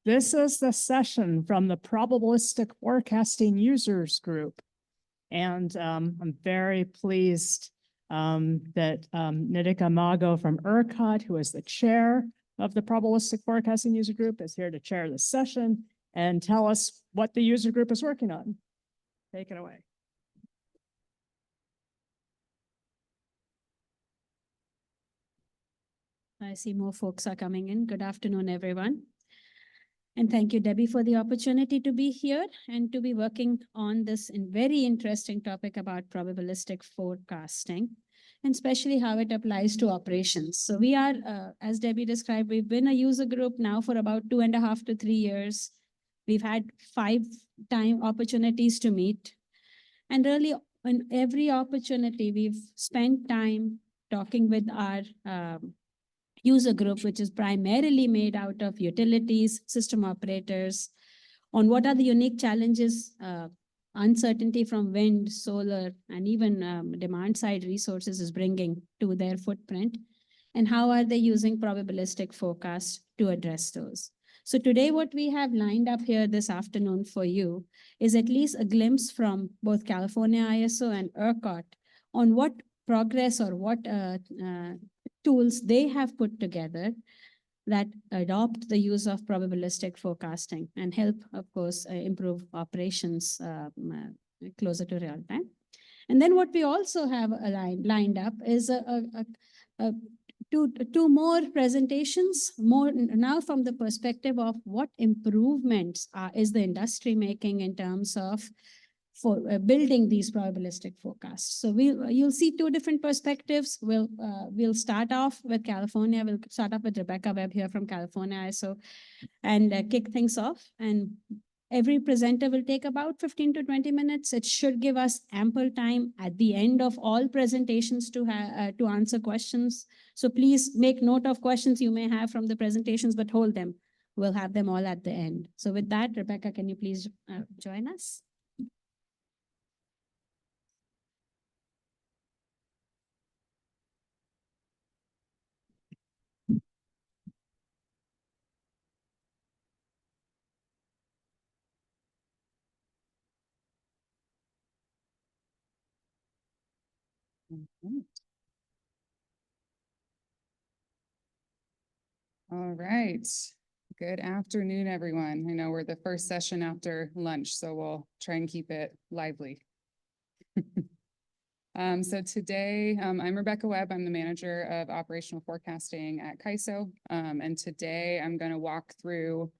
This is the session from the Probabilistic Forecasting Users Group. And I'm very pleased that Nitika Mago from ERCOT, who is the chair of the Probabilistic Forecasting User Group, is here to chair the session and tell us what the user group is working on. Take it away. I see more folks are coming in. Good afternoon, everyone. And thank you, Debbie, for the opportunity to be here and to be working on this very interesting topic about probabilistic forecasting, and especially how it applies to operations. So we are, as Debbie described, we've been a user group now for about 2.5 to 3 years. We've had 5 opportunities to meet. And really, in every opportunity, we've spent time talking with our user group, which is primarily made out of utilities, system operators, on what are the unique challenges, uncertainty from wind, solar, and even demand side resources is bringing to their footprint, and how are they using probabilistic forecasts to address those. So today, what we have lined up here this afternoon for you is at least a glimpse from both California ISO and ERCOT on what progress or what tools they have put together that adopt the use of probabilistic forecasting and help, of course, improve operations closer to real time. And then what we also have lined up is two more presentations, more now from the perspective of what improvements is the industry making in terms of for building these probabilistic forecasts. So you'll see 2 different perspectives. We'll start off with California. We'll start off with Rebecca Webb here from California ISO and kick things off. And every presenter will take about 15 to 20 minutes. It should give us ample time at the end of all presentations to answer questions. So please make note of questions you may have from the presentations, but hold them. We'll have them all at the end. So with that, Rebecca, can you please join us? All right. Good afternoon, everyone. I know we're the first session after lunch, so we'll try and keep it lively. So today, I'm Rebecca Webb. I'm the manager of operational forecasting at CAISO. And today I'm going to walk through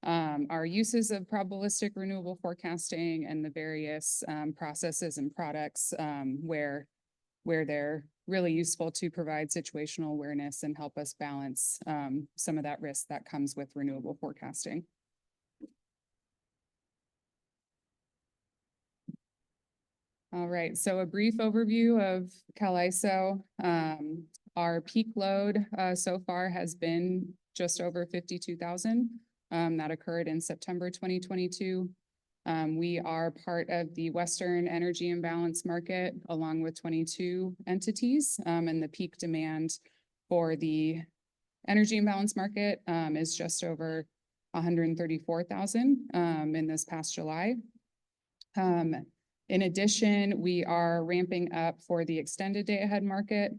our uses of probabilistic renewable forecasting and the various processes and products where they're really useful to provide situational awareness and help us balance some of that risk that comes with renewable forecasting. All right, so a brief overview of CAISO. Our peak load so far has been just over 52,000. That occurred in September 2022. We are part of the Western Energy Imbalance Market along with 22 entities, and the peak demand for the Energy Imbalance Market is just over 134,000 in this past July. In addition, we are ramping up for the extended day ahead market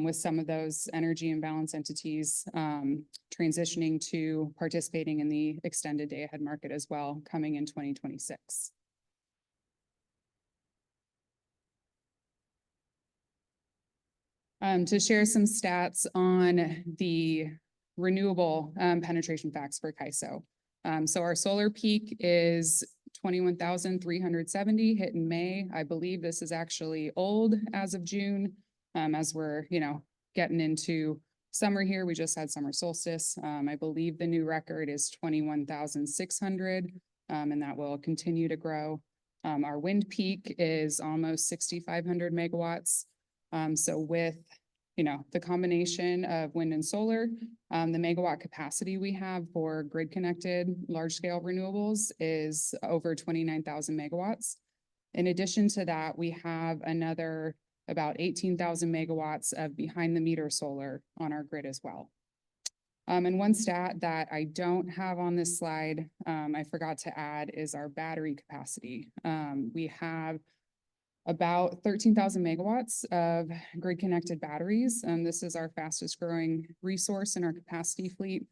with some of those energy imbalance entities transitioning to participating in the extended day ahead market as well, coming in 2026. To share some stats on the renewable penetration facts for CAISO. So our solar peak is 21,370 hit in May. I believe this is actually old as of June, as we're, getting into summer here. We just had summer solstice. I believe the new record is 21,600, and that will continue to grow. Our wind peak is almost 6,500 megawatts. So with the combination of wind and solar, the megawatt capacity we have for grid connected large scale renewables is over 29,000 megawatts. In addition to that, we have another about 18,000 megawatts of behind the meter solar on our grid as well. And one stat that I don't have on this slide, I forgot to add, is our battery capacity. We have about 13,000 megawatts of grid-connected batteries. And this is our fastest growing resource in our capacity fleet.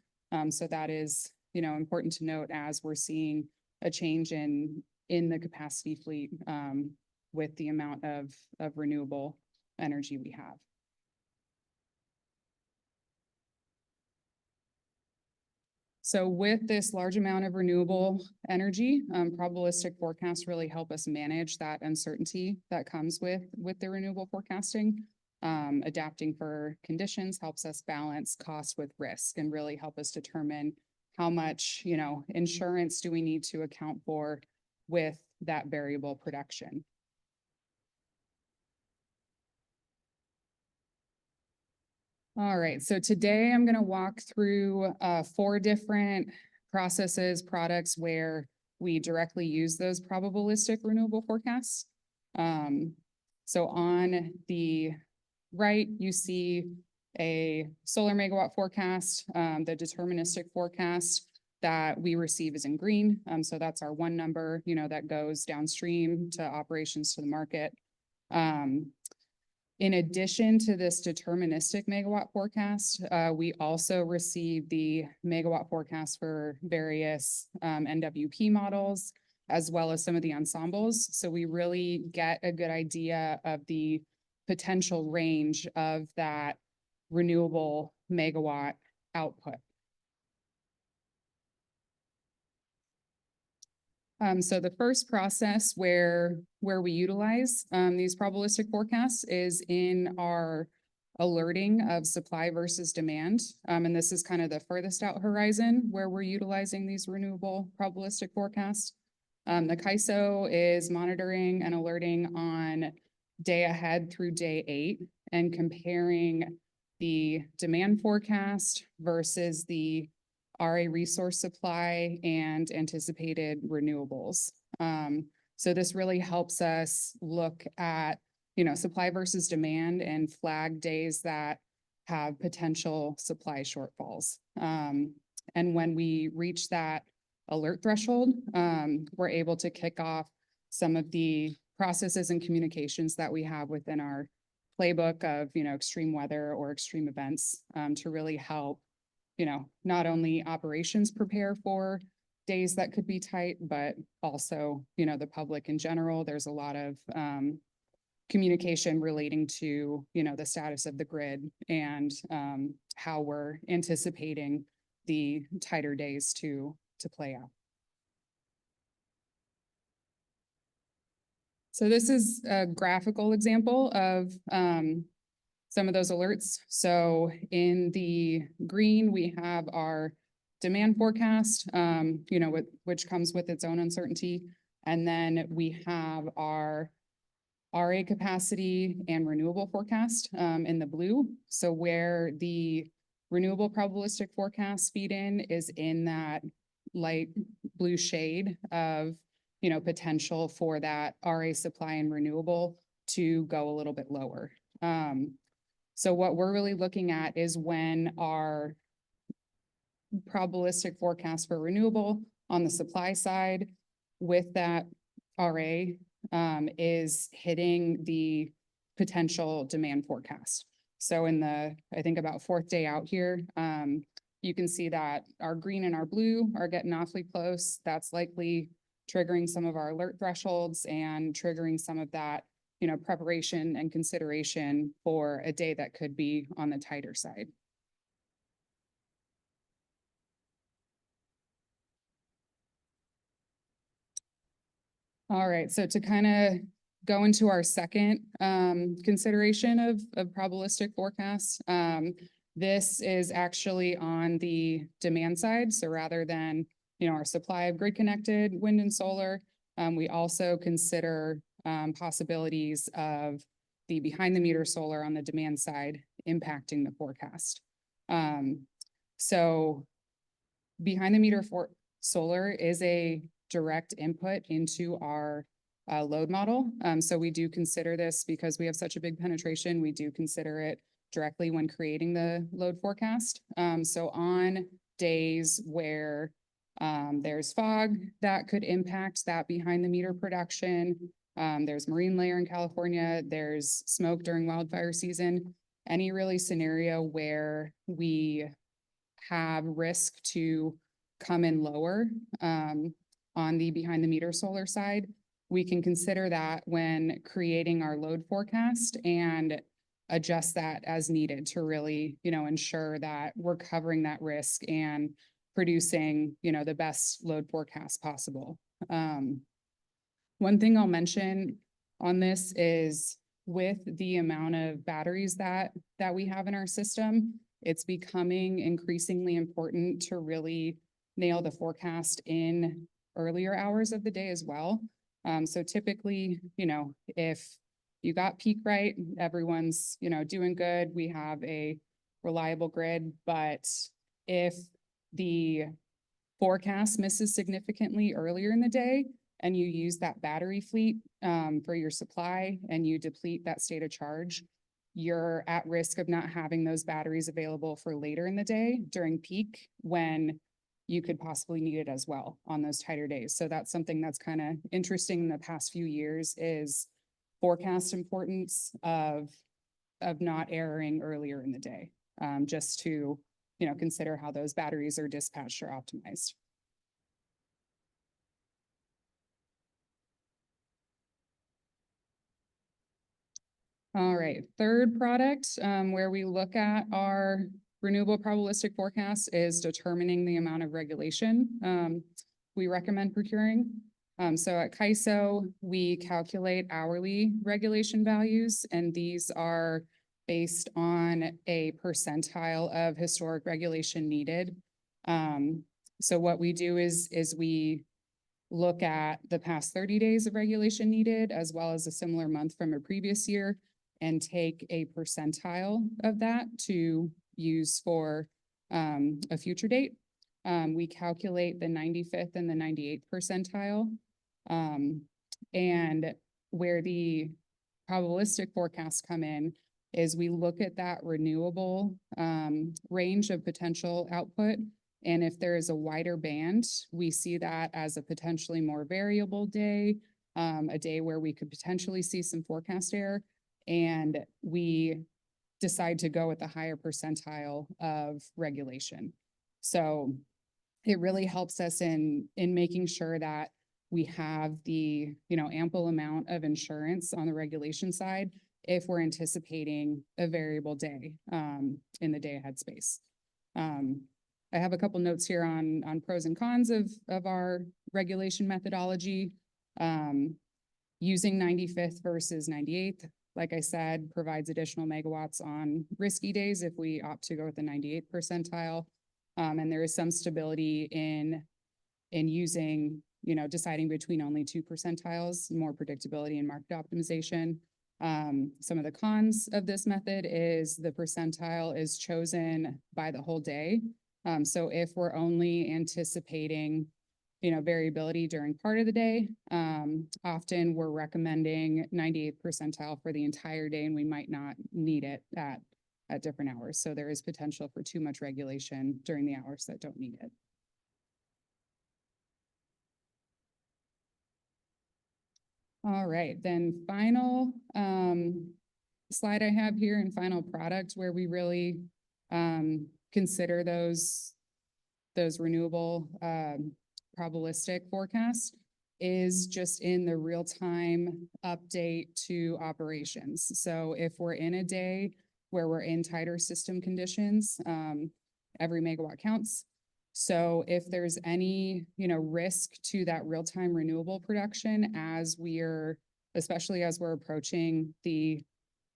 So that is, important to note as we're seeing a change in the capacity fleet with the amount of renewable energy we have. So with this large amount of renewable energy, probabilistic forecasts really help us manage that uncertainty that comes with the renewable forecasting. Adapting for conditions helps us balance cost with risk and really help us determine how much, insurance do we need to account for with that variable production. All right, so today I'm going to walk through 4 different processes, products where we directly use those probabilistic renewable forecasts. So on the right, you see a solar megawatt forecast. The deterministic forecast that we receive is in green. So that's our one number, that goes downstream to operations to the market. In addition to this deterministic megawatt forecast, we also receive the megawatt forecast for various NWP models, as well as some of the ensembles. So we really get a good idea of the potential range of that renewable megawatt output. So the first process where we utilize these probabilistic forecasts is in our alerting of supply versus demand. And this is kind of the furthest out horizon where we're utilizing these renewable probabilistic forecasts. The CAISO is monitoring and alerting on day ahead through day 8 and comparing the demand forecast versus the RA resource supply and anticipated renewables. So this really helps us look at, supply versus demand and flag days that have potential supply shortfalls. And when we reach that alert threshold, we're able to kick off some of the processes and communications that we have within our playbook of, extreme weather or extreme events to really help not only operations prepare for days that could be tight, but also, the public in general. There's a lot of communication relating to, the status of the grid and how we're anticipating the tighter days to play out. So this is a graphical example of some of those alerts. So in the green, we have our demand forecast, which comes with its own uncertainty. And then we have our RA capacity and renewable forecast in the blue. So where the renewable probabilistic forecasts feed in is in that light blue shade of, potential for that RA supply and renewable to go a little bit lower. So what we're really looking at is when our probabilistic forecast for renewable on the supply side with that RA is hitting the potential demand forecast. So in the, I think about 4th day out here, you can see that our green and our blue are getting awfully close. That's likely triggering some of our alert thresholds and triggering some of that preparation and consideration for a day that could be on the tighter side. All right, so to kind of go into our second consideration of probabilistic forecasts, this is actually on the demand side. So rather than, our supply of grid connected wind and solar, we also consider possibilities of the behind the meter solar on the demand side impacting the forecast. So behind the meter for solar is a direct input into our load model. So we do consider this because we have such a big penetration. We do consider it directly when creating the load forecast. So on days where there's fog that could impact that behind the meter production, there's marine layer in California, there's smoke during wildfire season, any really scenario where we have risk to come in lower on the behind the meter solar side, we can consider that when creating our load forecast and adjust that as needed to really, ensure that we're covering that risk and producing, the best load forecast possible. One thing I'll mention on this is with the amount of batteries that we have in our system, it's becoming increasingly important to really nail the forecast in earlier hours of the day as well. So typically, if you got peak right, everyone's, doing good. We have a reliable grid, but if the forecast misses significantly earlier in the day and you use that battery fleet for your supply and you deplete that state of charge, you're at risk of not having those batteries available for later in the day during peak when you could possibly need it as well on those tighter days. So that's something that's kind of interesting in the past few years is forecast importance of not erroring earlier in the day, just to, consider how those batteries are dispatched or optimized. All right, third product where we look at our renewable probabilistic forecast is determining the amount of regulation we recommend procuring. So at CAISO, we calculate hourly regulation values, and these are based on a percentile of historic regulation needed. So what we do is we look at the past 30 days of regulation needed, as well as a similar month from a previous year, and take a percentile of that to use for a future date. We calculate the 95th and the 98th percentile. And where the probabilistic forecasts come in is we look at that renewable range of potential output. And if there is a wider band, we see that as a potentially more variable day, a day where we could potentially see some forecast error. And we decide to go with the higher percentile of regulation. So it really helps us in making sure that we have the, ample amount of insurance on the regulation side if we're anticipating a variable day in the day ahead space. I have a couple notes here on pros and cons of our regulation methodology. Using 95th versus 98th, like I said, provides additional megawatts on risky days if we opt to go with the 98th percentile. And there is some stability in using, deciding between only 2 percentiles, more predictability and market optimization. Some of the cons of this method is the percentile is chosen by the whole day. So if we're only anticipating, variability during part of the day, often we're recommending 98th percentile for the entire day, and we might not need it at different hours. So there is potential for too much regulation during the hours that don't need it. All right, then final slide I have here and final product where we really consider those renewable probabilistic forecasts is just in the real-time update to operations. So if we're in a day where we're in tighter system conditions, every megawatt counts. So if there's any, risk to that real-time renewable production especially as we're approaching the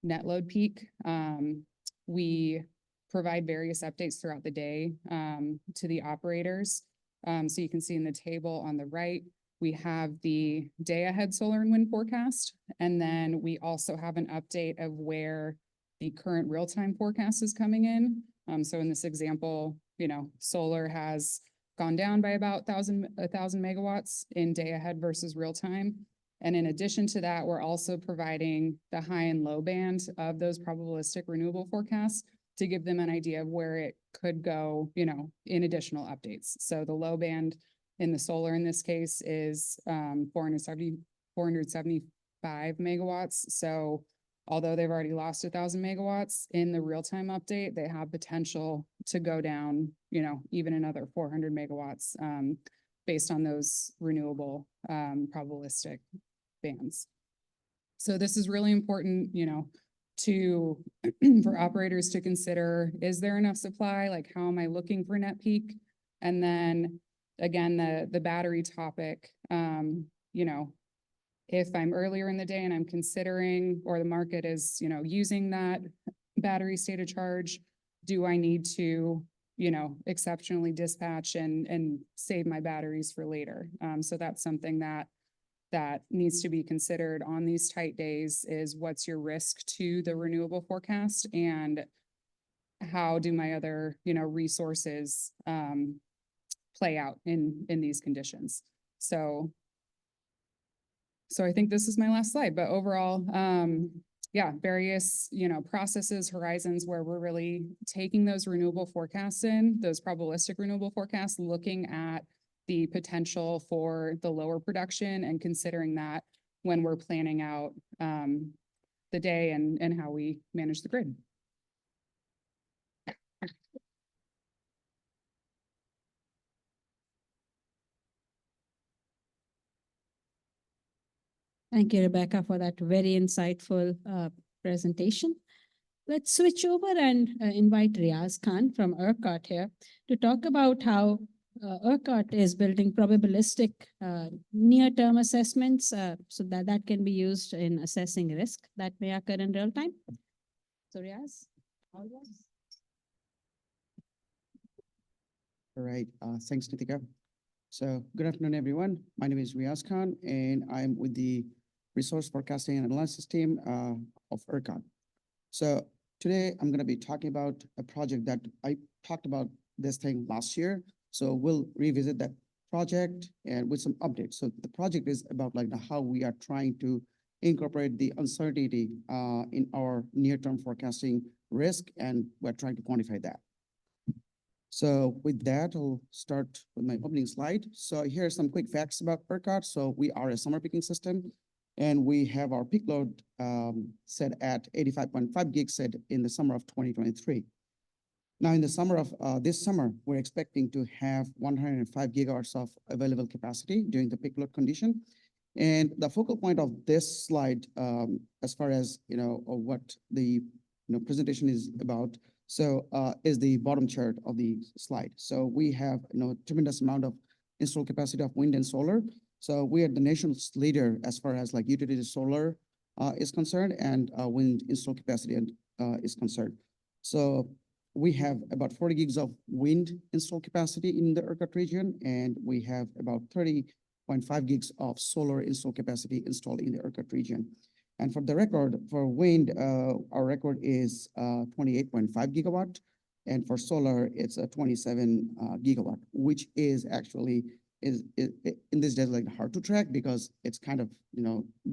net load peak, we provide various updates throughout the day to the operators. So you can see in the table on the right, we have the day ahead solar and wind forecast. And then we also have an update of where the current real-time forecast is coming in. So in this example, solar has gone down by about 1,000 megawatts in day ahead versus real time. And in addition to that, we're also providing the high and low band of those probabilistic renewable forecasts to give them an idea of where it could go, you know, in additional updates. So the low band in the solar in this case is 475 megawatts. So although they've already lost 1,000 megawatts in the real-time update, they have potential to go down, you know, even another 400 megawatts based on those renewable probabilistic bands. So this is really important, you know, to for operators to consider, is there enough supply? Like, how am I looking for net peak? And then again, the battery topic, you know, if I'm earlier in the day and I'm considering, or the market is, you know, using that battery state of charge, do I need to, you know, exceptionally dispatch and save my batteries for later? So that's something that needs to be considered on these tight days, is what's your risk to the renewable forecast, and how do my other, you know, resources play out in these conditions. So I think this is my last slide, but overall, yeah, various, you know, processes, horizons where we're really taking those renewable forecasts in, those probabilistic renewable forecasts, looking at the potential for the lower production and considering that when we're planning out the day and how we manage the grid. Thank you, Rebecca, for that very insightful presentation. Let's switch over and invite Riaz Khan from ERCOT here to talk about how ERCOT is building probabilistic near-term assessments so that can be used in assessing risk that may occur in real time. So Riaz, all yours. All right, thanks, Nitika. So good afternoon, everyone. My name is Riaz Khan, and I'm with the Resource Forecasting and Analysis team of ERCOT. So today I'm going to be talking about a project that I talked about this thing last year. So we'll revisit that project and with some updates. So the project is about like how we are trying to incorporate the uncertainty in our near-term forecasting risk, and we're trying to quantify that. So with that, I'll start with my opening slide. So here are some quick facts about ERCOT. So we are a summer peaking system, and we have our peak load set at 85.5 gigs set in the summer of 2023. Now in the summer of this summer, we're expecting to have 105 gigawatts of available capacity during the peak load condition. And the focal point of this slide, as far as, you know, what the presentation is about, so is the bottom chart of the slide. So we have, tremendous amount of installed capacity of wind and solar. So we are the nation's leader as far as like utility solar is concerned, and wind installed capacity is concerned. So we have about 40 gigs of wind installed capacity in the ERCOT region, and we have about 30.5 gigs of solar installed capacity installed in the ERCOT region. And for the record, for wind, our record is 28.5 gigawatt, and for solar, it's a 27 gigawatt, which is actually is in this days like hard to track because it's kind of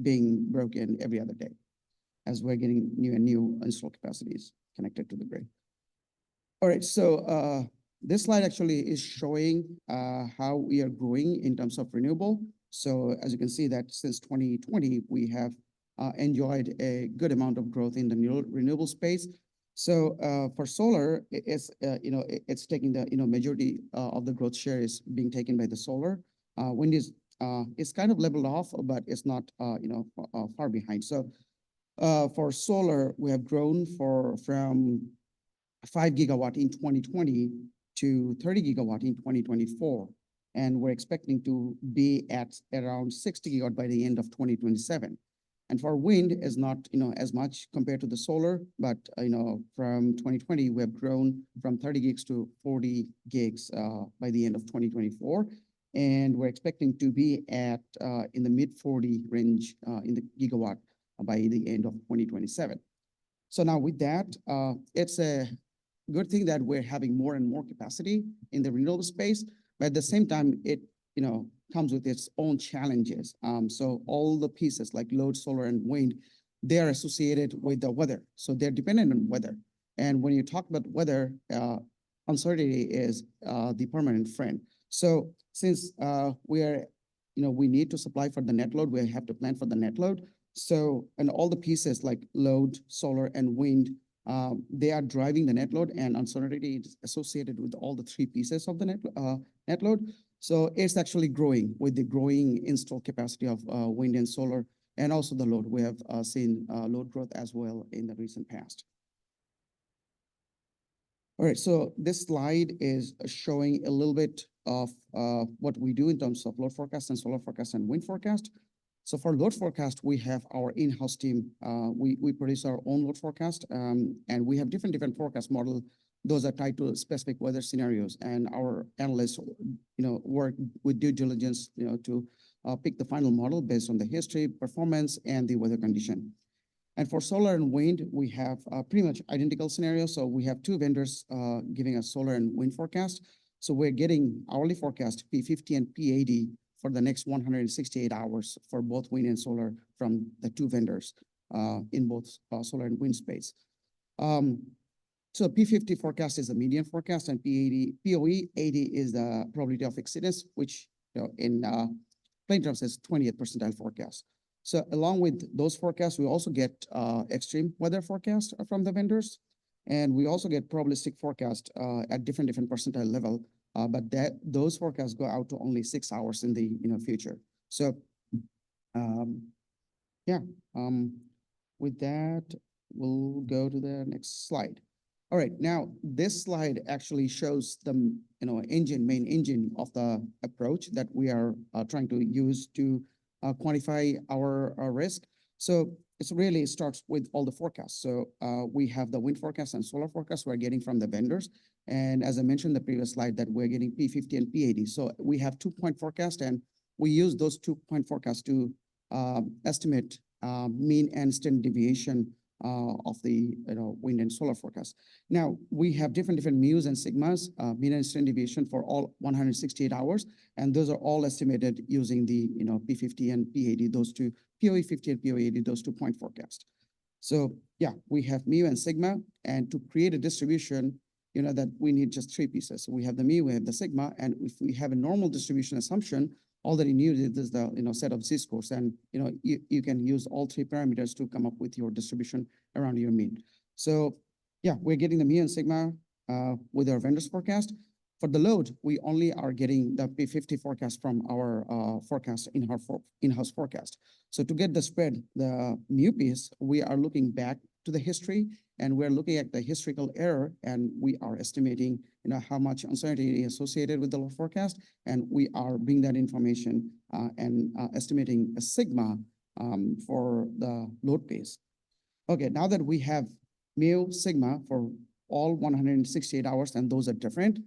being broken every other day as we're getting new and new installed capacities connected to the grid. All right, so this slide actually is showing how we are growing in terms of renewable. So as you can see that since 2020, we have enjoyed a good amount of growth in the renewable space. So for solar, it's taking the majority of the growth share is being taken by the solar. Wind is it's kind of leveled off, but it's not far behind. So for solar, we have grown from 5 gigawatt in 2020 to 30 gigawatt in 2024, and we're expecting to be at around 60 gigawatt by the end of 2027. And for wind is not, as much compared to the solar, but, from 2020, we have grown from 30 gigs to 40 gigs by the end of 2024. And we're expecting to be at in the mid 40 range in the gigawatt by the end of 2027. So now with that, it's a good thing that we're having more and more capacity in the renewable space, but at the same time, it comes with its own challenges. So all the pieces like load, solar, and wind, they are associated with the weather. So they're dependent on weather. And when you talk about weather, uncertainty is the permanent friend. So since we need to supply for the net load, we have to plan for the net load. So, and all the pieces like load, solar, and wind, they are driving the net load, and uncertainty is associated with all the three pieces of the net load. So it's actually growing with the growing install capacity of wind and solar, and also the load. We have seen load growth as well in the recent past. All right, so this slide is showing a little bit of what we do in terms of load forecast and solar forecast and wind forecast. So for load forecast, we have our in-house team. We produce our own load forecast, and we have different forecast model. Those are tied to specific weather scenarios, and our analysts, work with due diligence, to pick the final model based on the history, performance, and the weather condition. And for solar and wind, we have pretty much identical scenarios. So we have two vendors giving us solar and wind forecast. So we're getting hourly forecast P50 and P80 for the next 168 hours for both wind and solar from the two vendors in both solar and wind space. So P50 forecast is the median forecast, and POE 80 is the probability of exceedance, which in plain terms is 20th percentile forecast. So along with those forecasts, we also get extreme weather forecast from the vendors, and we also get probabilistic forecast at different percentile level. But those forecasts go out to only 6 hours in the future. So with that, we'll go to the next slide. All right, now this slide actually shows the main engine of the approach that we are trying to use to quantify our risk. So it really starts with all the forecasts. So we have the wind forecast and solar forecast we're getting from the vendors. And as I mentioned in the previous slide, that we're getting P50 and P80. So we have 2-point forecast, and we use those 2-point forecasts to estimate mean and standard deviation of the wind and solar forecast. Now we have different mu's and sigmas, mean and standard deviation for all 168 hours, and those are all estimated using the P50 and P80, those two, POE 50 and POE 80, those 2-point forecast. So yeah, we have mu and sigma, and to create a distribution, that we need just 3 pieces. So we have the mu, we have the sigma, and if we have a normal distribution assumption, all that you need is the set of z-scores, and you can use all 3 parameters to come up with your distribution around your mean. So yeah, we're getting the mu and sigma with our vendors forecast. For the load, we only are getting the P50 forecast from our forecast in-house forecast. So to get the spread, the mu piece, we are looking back to the history, and we're looking at the historical error, and we are estimating how much uncertainty is associated with the load forecast, and we are bringing that information and estimating a sigma for the load piece. Okay, now that we have mu, sigma for all 168 hours, and those are different.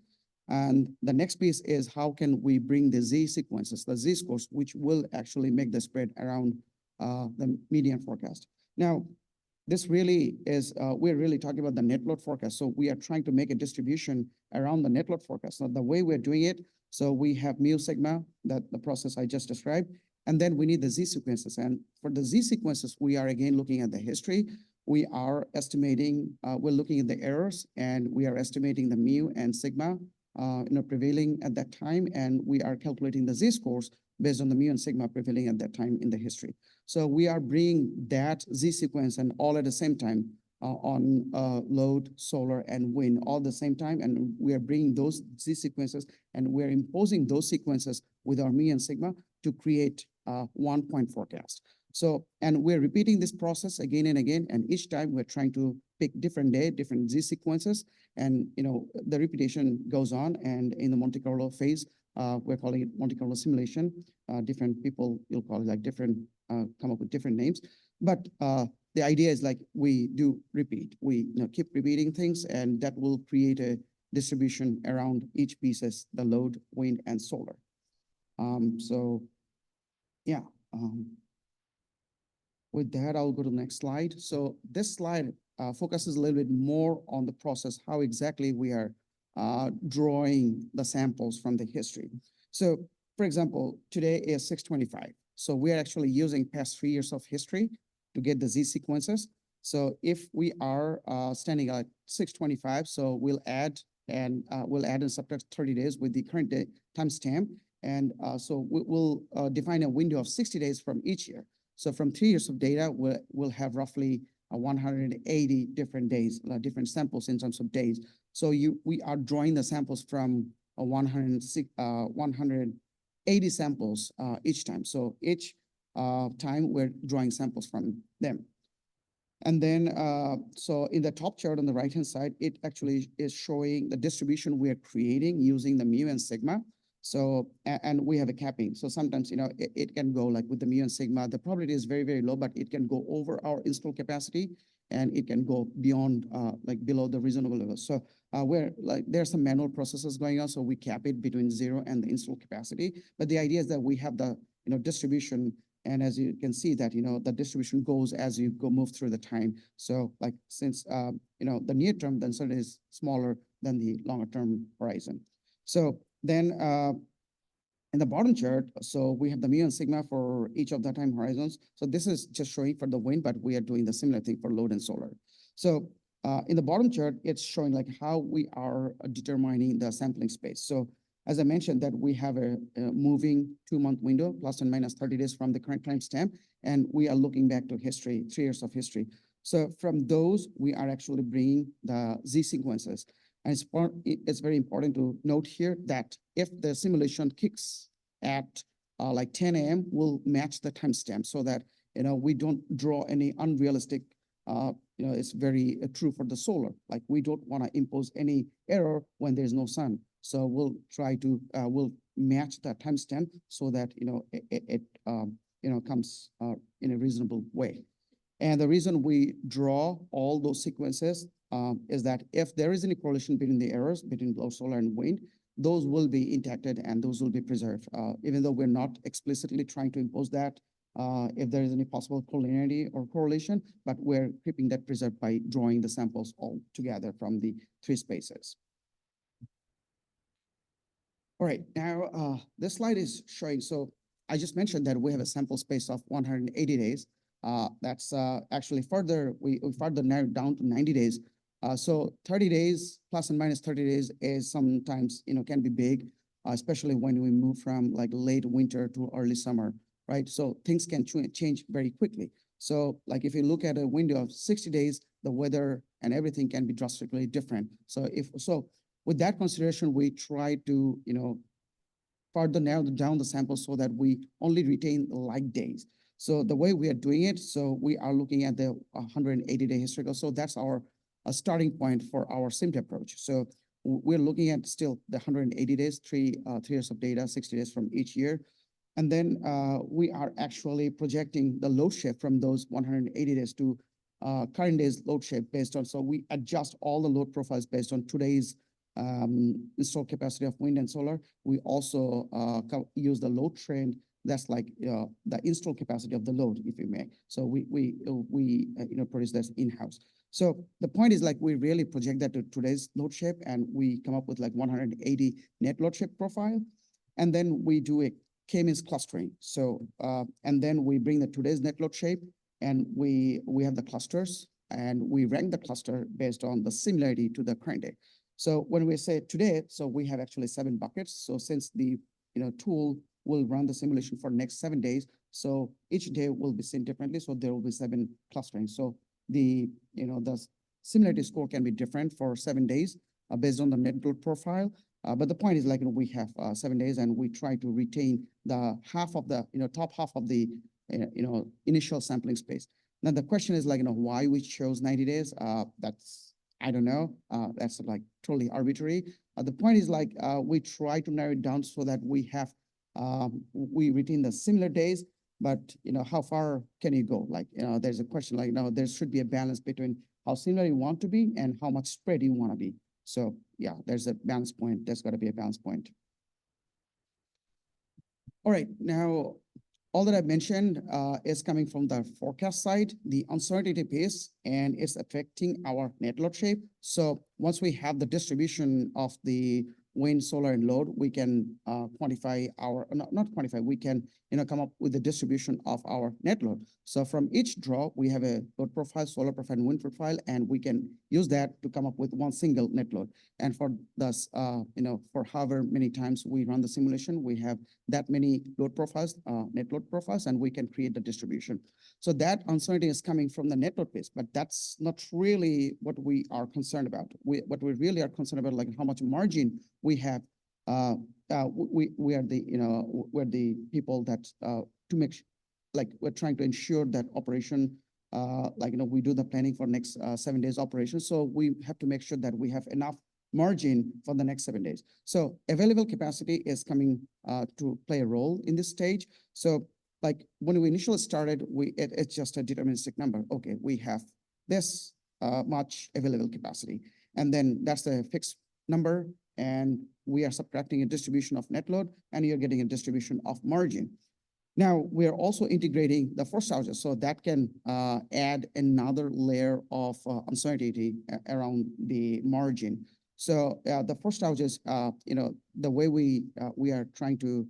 And the next piece is how can we bring the Z sequences, the Z scores, which will actually make the spread around the median forecast. Now, this really is, we're really talking about the net load forecast. So we are trying to make a distribution around the net load forecast. So the way we're doing it, so we have mu, sigma, that the process I just described, and then we need the Z sequences. And for the Z sequences, we are again looking at the history. We are estimating, we're looking at the errors, and we are estimating the mu and sigma prevailing at that time, and we are calculating the Z-scores based on the mu and sigma prevailing at that time in the history. So we are bringing that Z sequence and all at the same time on load, solar, and wind all at the same time, and we are bringing those Z sequences, and we're imposing those sequences with our mu and sigma to create 1-point forecast. So, and we're repeating this process again and again, and each time we're trying to pick different Z sequences, and the repetition goes on. And in the Monte Carlo phase, we're calling it Monte Carlo simulation. Different people, you'll call it like different, come up with different names. But the idea is like we do repeat. We keep repeating things, and that will create a distribution around each pieces, the load, wind, and solar. So yeah. With that, I'll go to the next slide. So this slide focuses a little bit more on the process, how exactly we are drawing the samples from the history. So for example, today is 625. So we are actually using past 3 years of history to get the Z sequences. So if we are standing at 625, so we'll add and subtract 30 days with the current day timestamp. And so we'll define a window of 60 days from each year. So from 3 years of data, we'll have roughly 180 different days, different samples in terms of days. So we are drawing the samples from 180 samples each time. So each time we're drawing samples from them. And then, so in the top chart on the right-hand side, it actually is showing the distribution we are creating using the mu and sigma. So, and we have a capping. So sometimes, it can go like with the mu and sigma, the probability is very, very low, but it can go over our install capacity and it can go beyond, like below the reasonable level. So there's some manual processes going on. So we cap it between 0 and the install capacity. But the idea is that we have the, distribution. And as you can see that, the distribution goes as you move through the time. So like since, the near term, then certainly is smaller than the longer term horizon. So then in the bottom chart, so we have the mu and sigma for each of the time horizons. So this is just showing for the wind, but we are doing the similar thing for load and solar. So in the bottom chart, it's showing like how we are determining the sampling space. So as I mentioned that we have a moving 2-month window, plus and minus 30 days from the current timestamp, and we are looking back to history, 3 years of history. So from those, we are actually bringing the Z sequences. And it's very important to note here that if the simulation kicks at like 10 a.m., we'll match the timestamp so that, we don't draw any unrealistic, it's very true for the solar. Like we don't want to impose any error when there's no sun. So we'll try to, we'll match that timestamp so that, it comes in a reasonable way. And the reason we draw all those sequences is that if there is any correlation between the errors between low solar and wind, those will be injected and those will be preserved. Even though we're not explicitly trying to impose that, if there is any possible collinearity or correlation, but we're keeping that preserved by drawing the samples all together from the 3 spaces. All right, now this slide is showing, so I just mentioned that we have a sample space of 180 days. That's actually further, we further narrowed down to 90 days. So 30 days, plus and minus 30 days is sometimes, can be big, especially when we move from like late winter to early summer, right? So things can change very quickly. So like if you look at a window of 60 days, the weather and everything can be drastically different. So with that consideration, we try to, further narrow down the sample so that we only retain like days. So the way we are doing it, so we are looking at the 180-day historical. So that's our starting point for our SIMT approach. So we're looking at still the 180 days, 3 years of data, 60 days from each year. And then we are actually projecting the load shift from those 180 days to current day's load shift based on, so we adjust all the load profiles based on today's installed capacity of wind and solar. We also use the load trend that's like the install capacity of the load, if you may. So we produce this in-house. So the point is like we really project that to today's load shape and we come up with like 180 net load shape profile. And then we do a K-means clustering. So, and then we bring the today's net load shape and we have the clusters and we rank the cluster based on the similarity to the current day. So when we say today, so we have actually 7 buckets. So since the tool will run the simulation for next 7 days, so each day will be seen differently. So there will be 7 clustering. So the the similarity score can be different for 7 days based on the net load profile. But the point is like we have 7 days and we try to retain the half of the top half of the initial sampling space. Now the question is like why we chose 90 days. That's I don't know. That's like totally arbitrary. The point is like we try to narrow it down so that we have we retain the similar days, but how far can you go? Like there's a question like there should be a balance between how similar you want to be and how much spread you want to be. So yeah, there's a balance point. There's got to be a balance point. All right, now all that I've mentioned is coming from the forecast side, the uncertainty piece, and it's affecting our net load shape. So once we have the distribution of the wind, solar, and load, we can quantify our, not quantify, we can, come up with the distribution of our net load. So from each draw, we have a load profile, solar profile, and wind profile, and we can use that to come up with one single net load. And for this, for however many times we run the simulation, we have that many load profiles, net load profiles, and we can create the distribution. So that uncertainty is coming from the net load base, but that's not really what we are concerned about. What we really are concerned about, like how much margin we have. We are the, we're the people that to make, like we're trying to ensure that operation, we do the planning for next 7 days operation. So we have to make sure that we have enough margin for the next 7 days. So available capacity is coming to play a role in this stage. So like when we initially started, it's just a deterministic number. Okay, we have this much available capacity. And then that's the fixed number. And we are subtracting a distribution of net load, and you're getting a distribution of margin. Now, we are also integrating the forced outages, so that can add another layer of uncertainty around the margin. So the forced outages, the way we are trying to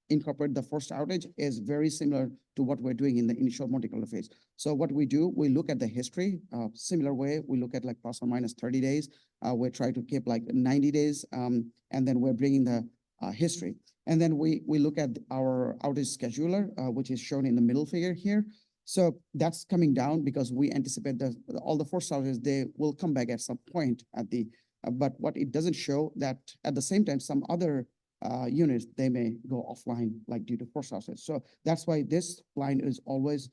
incorporate the forced outage is very similar to what we're doing in the initial Monte Carlo phase. So what we do, we look at the history, similar way, we look at like plus or minus 30 days. We try to keep like 90 days, and then we're bringing the history. And then we look at our outage scheduler, which is shown in the middle figure here. So that's coming down because we anticipate that all the forced outages, they will come back at some point at the, but what it doesn't show that at the same time, some other units, they may go offline like due to forced outages. So that's why this line is always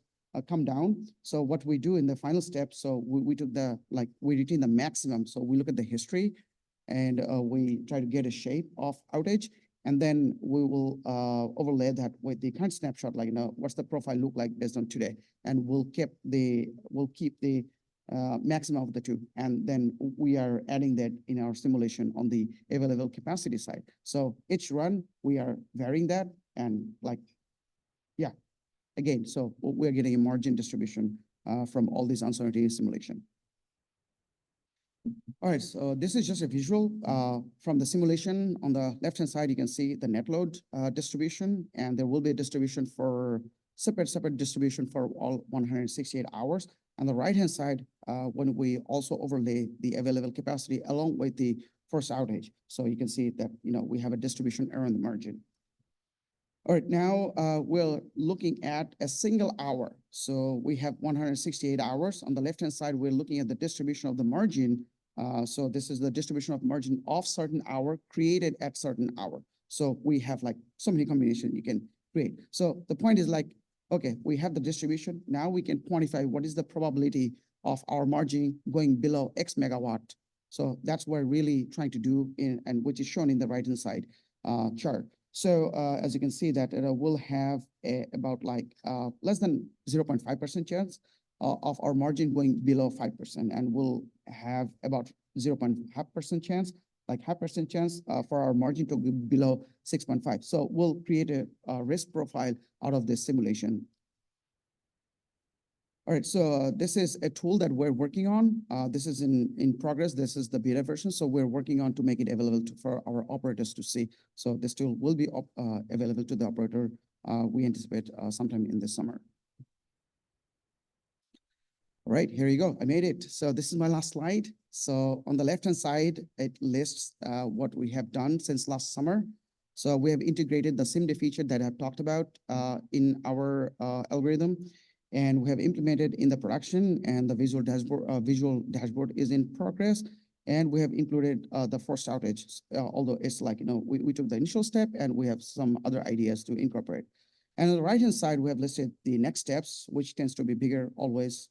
come down. So what we do in the final step, so we took the, we retain the maximum. So we look at the history and we try to get a shape of outage. And then we will overlay that with the current snapshot, what's the profile look like based on today. And we'll keep the maximum of the two. And then we are adding that in our simulation on the available capacity side. So each run, we are varying that. And again, so we're getting a margin distribution from all these uncertainty simulation. All right, so this is just a visual from the simulation. On the left-hand side, you can see the net load distribution, and there will be a distribution for separate distribution for all 168 hours. On the right-hand side, when we also overlay the available capacity along with the forced outage. So you can see that, we have a distribution around the margin. All right, now we're looking at a single hour. So we have 168 hours. On the left-hand side, we're looking at the distribution of the margin. So this is the distribution of margin of certain hour created at certain hour. So we have like so many combinations you can create. So the point is like, okay, we have the distribution. Now we can quantify what is the probability of our margin going below X megawatt. So that's what we're really trying to do and which is shown in the right-hand side chart. So as you can see that we'll have about like less than 0.5% chance of our margin going below 5%, and we'll have about 0.5% chance, like 0.5% chance for our margin to be below 6.5. So we'll create a risk profile out of this simulation. All right, so this is a tool that we're working on. This is in progress. This is the beta version. So we're working on to make it available for our operators to see. So this tool will be available to the operator. We anticipate sometime in the summer. All right, here you go. I made it. So this is my last slide. So on the left-hand side, it lists what we have done since last summer. So we have integrated the SIMD feature that I've talked about in our algorithm. And we have implemented in the production, and the visual dashboard is in progress. And we have included the forced outage, although it's like, we took the initial step and we have some other ideas to incorporate. And on the right-hand side, we have listed the next steps, which tends to be bigger always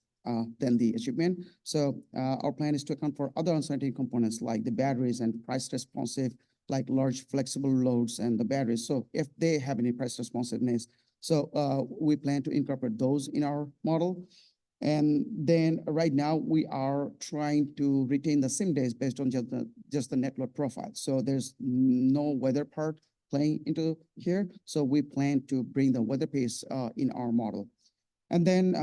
than the achievement. So our plan is to account for other uncertainty components like the batteries and price responsive, like large flexible loads and the batteries. So if they have any price responsiveness, so we plan to incorporate those in our model. And then right now we are trying to retain the SIM days based on just the net load profile. So there's no weather part playing into here. So we plan to bring the weather pace in our model. And then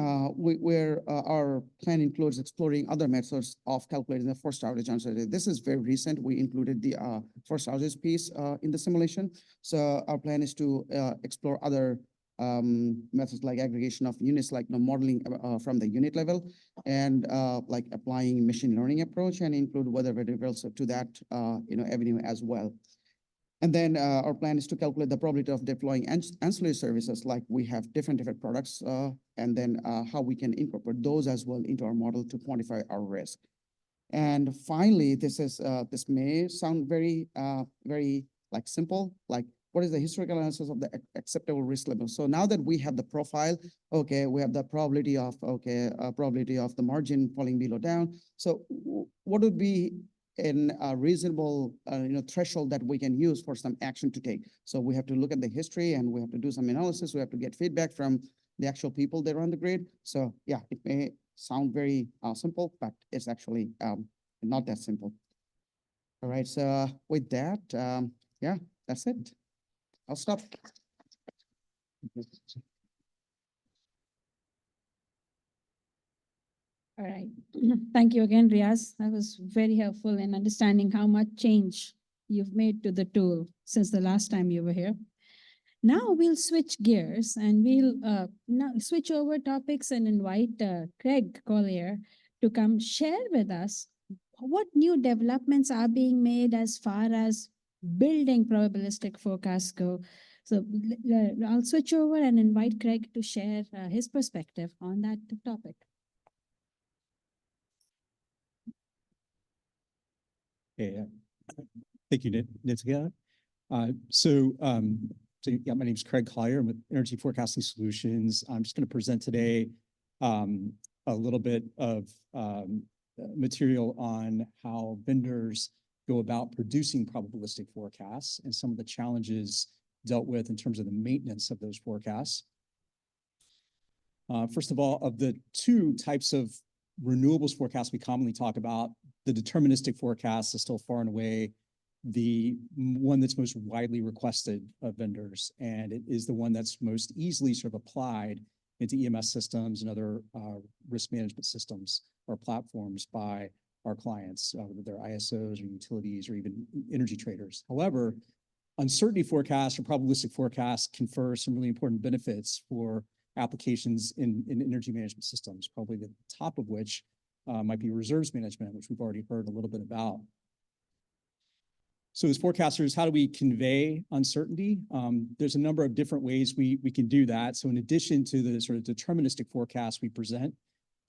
our plan includes exploring other methods of calculating the first outage uncertainty. This is very recent. We included the first outage piece in the simulation. So our plan is to explore other methods like aggregation of units, like modeling from the unit level, and like applying machine learning approach, and include weather variables to that avenue as well. And then our plan is to calculate the probability of deploying ancillary services, like we have different products, and then how we can incorporate those as well into our model to quantify our risk. And finally, this may sound very like simple, like what is the historical analysis of the acceptable risk level? So now that we have the profile, okay, we have the probability of the margin falling below down. So what would be in a reasonable threshold that we can use for some action to take? So we have to look at the history, and we have to do some analysis. We have to get feedback from the actual people that are on the grid. So yeah, it may sound very simple, but it's actually not that simple. All right, so with that, yeah, that's it. I'll stop. All right. Thank you again, Riaz. That was very helpful in understanding how much change you've made to the tool since the last time you were here. Now we'll switch gears and we'll now switch over topics and invite Craig Collier to come share with us what new developments are being made as far as building probabilistic forecasts go. So I'll switch over and invite Craig to share his perspective on that topic. Yeah, thank you, Nitika. So yeah, my name is Craig Collier. I'm with Energy Forecasting Solutions. I'm just going to present today a little bit of material on how vendors go about producing probabilistic forecasts and some of the challenges dealt with in terms of the maintenance of those forecasts. First of all, of the two types of renewables forecasts we commonly talk about, the deterministic forecast is still far and away the one that's most widely requested of vendors, and it is the one that's most easily sort of applied into EMS systems and other risk management systems or platforms by our clients, whether they're ISOs or utilities or even energy traders. However, uncertainty forecasts or probabilistic forecasts confer some really important benefits for applications in energy management systems, probably the top of which might be reserves management, which we've already heard a little bit about. So as forecasters, how do we convey uncertainty? There's a number of different ways we can do that. So in addition to the sort of deterministic forecasts we present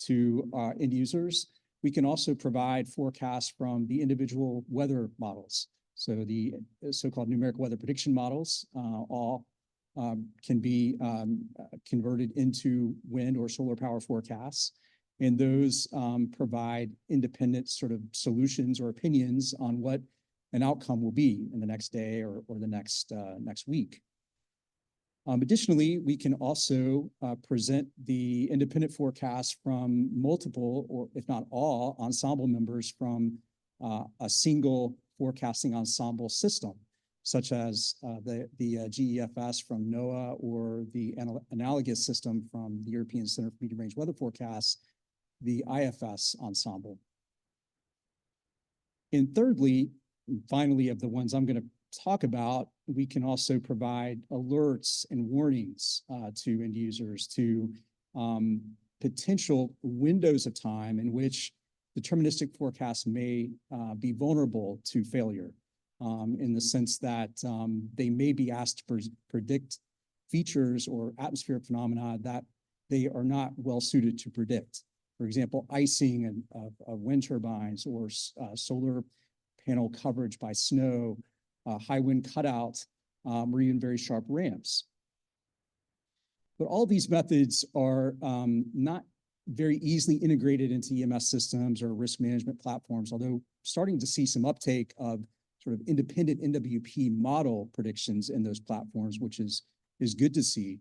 to end users, we can also provide forecasts from the individual weather models. So the so-called numeric weather prediction models all can be converted into wind or solar power forecasts. And those provide independent sort of solutions or opinions on what an outcome will be in the next day or the next week. Additionally, we can also present the independent forecast from multiple, or if not all, ensemble members from a single forecasting ensemble system, such as the GEFS from NOAA or the analogous system from the European Center for Medium Range Weather Forecasts, the IFS ensemble. And thirdly, finally, of the ones I'm going to talk about, we can also provide alerts and warnings to end users to potential windows of time in which deterministic forecasts may be vulnerable to failure, in the sense that they may be asked to predict features or atmospheric phenomena that they are not well suited to predict. For example, icing of wind turbines or solar panel coverage by snow, high wind cutout, or even very sharp ramps. But all these methods are not very easily integrated into EMS systems or risk management platforms, although starting to see some uptake of sort of independent NWP model predictions in those platforms, which is good to see.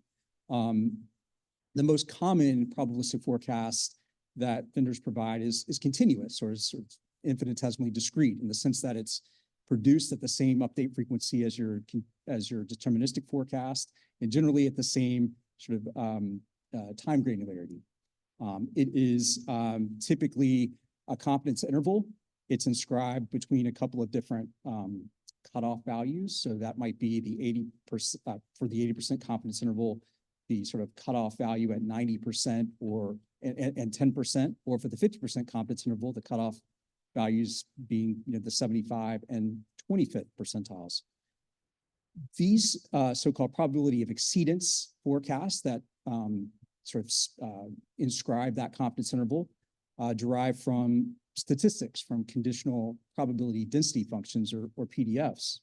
The most common probabilistic forecast that vendors provide is continuous, or sort of infinitesimally discrete, in the sense that it's produced at the same update frequency as your deterministic forecast, and generally at the same sort of time granularity. It is typically a confidence interval. It's inscribed between a couple of different cutoff values. So that might be the 80% for the 80% confidence interval, the sort of cutoff value at 90% or and 10%, or for the 50% confidence interval, the cutoff values being the 75 and 25th percentiles. These so-called probability of exceedance forecasts that inscribe that confidence interval derive from statistics, from conditional probability density functions or PDFs.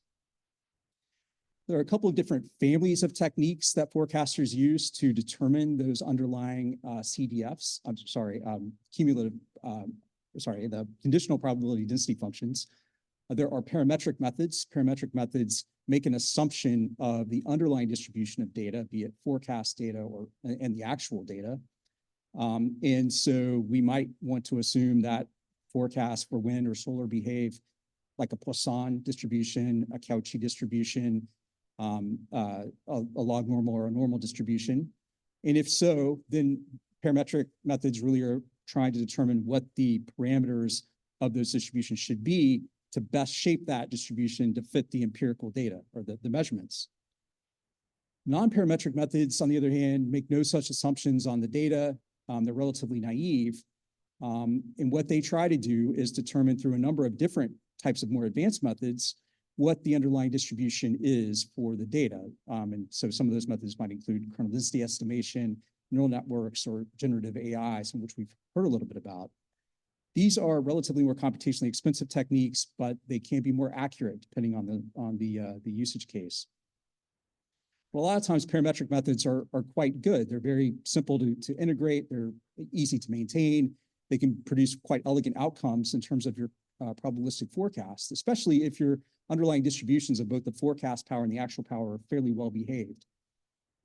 There are a couple of different families of techniques that forecasters use to determine those underlying CDFs. The conditional probability density functions. There are parametric methods. Parametric methods make an assumption of the underlying distribution of data, be it forecast data and the actual data. And so we might want to assume that forecasts for wind or solar behave like a Poisson distribution, a Cauchy distribution, a log normal or a normal distribution. And if so, then parametric methods really are trying to determine what the parameters of those distributions should be to best shape that distribution to fit the empirical data or the measurements. Non-parametric methods, on the other hand, make no such assumptions on the data. They're relatively naive. And what they try to do is determine through a number of different types of more advanced methods what the underlying distribution is for the data. And so some of those methods might include kernel density estimation, neural networks, or generative AI, some of which we've heard a little bit about. These are relatively more computationally expensive techniques, but they can be more accurate depending on the usage case. Well, a lot of times parametric methods are quite good. They're very simple to integrate. They're easy to maintain. They can produce quite elegant outcomes in terms of your probabilistic forecast, especially if your underlying distributions of both the forecast power and the actual power are fairly well behaved,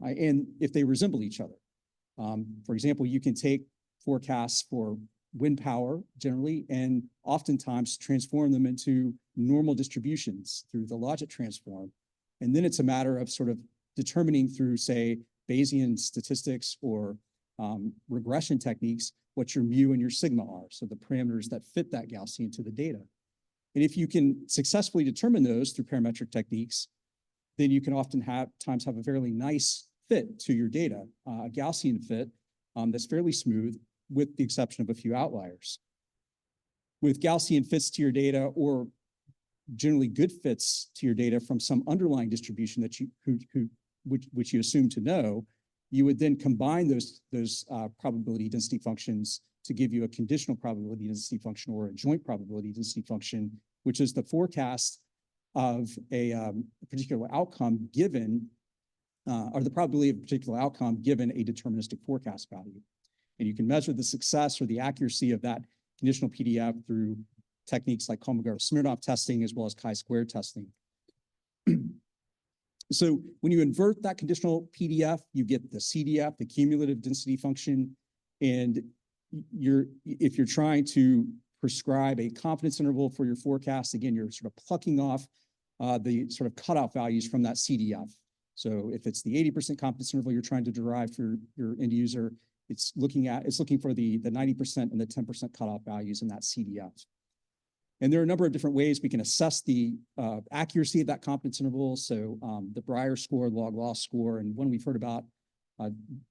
and if they resemble each other. For example, you can take forecasts for wind power generally and oftentimes transform them into normal distributions through the logic transform. And then it's a matter of sort of determining through, say, Bayesian statistics or regression techniques what your mu and your sigma are, so the parameters that fit that Gaussian to the data. And if you can successfully determine those through parametric techniques, then you can often have a fairly nice fit to your data, a Gaussian fit that's fairly smooth with the exception of a few outliers. With Gaussian fits to your data or generally good fits to your data from some underlying distribution that which you assume to know, you would then combine those probability density functions to give you a conditional probability density function or a joint probability density function, which is the forecast of a particular outcome given, or the probability of a particular outcome given a deterministic forecast value. And you can measure the success or the accuracy of that conditional PDF through techniques like Kolmogorov-Smirnov testing as well as chi-square testing. So when you invert that conditional PDF, you get the CDF, the cumulative density function, and if you're trying to prescribe a confidence interval for your forecast, again, you're sort of plucking off the sort of cutoff values from that CDF. So if it's the 80% confidence interval you're trying to derive for your end user, it's looking for the 90% and the 10% cutoff values in that CDF. And there are a number of different ways we can assess the accuracy of that confidence interval. So the Breyer score, log-loss score, and one we've heard about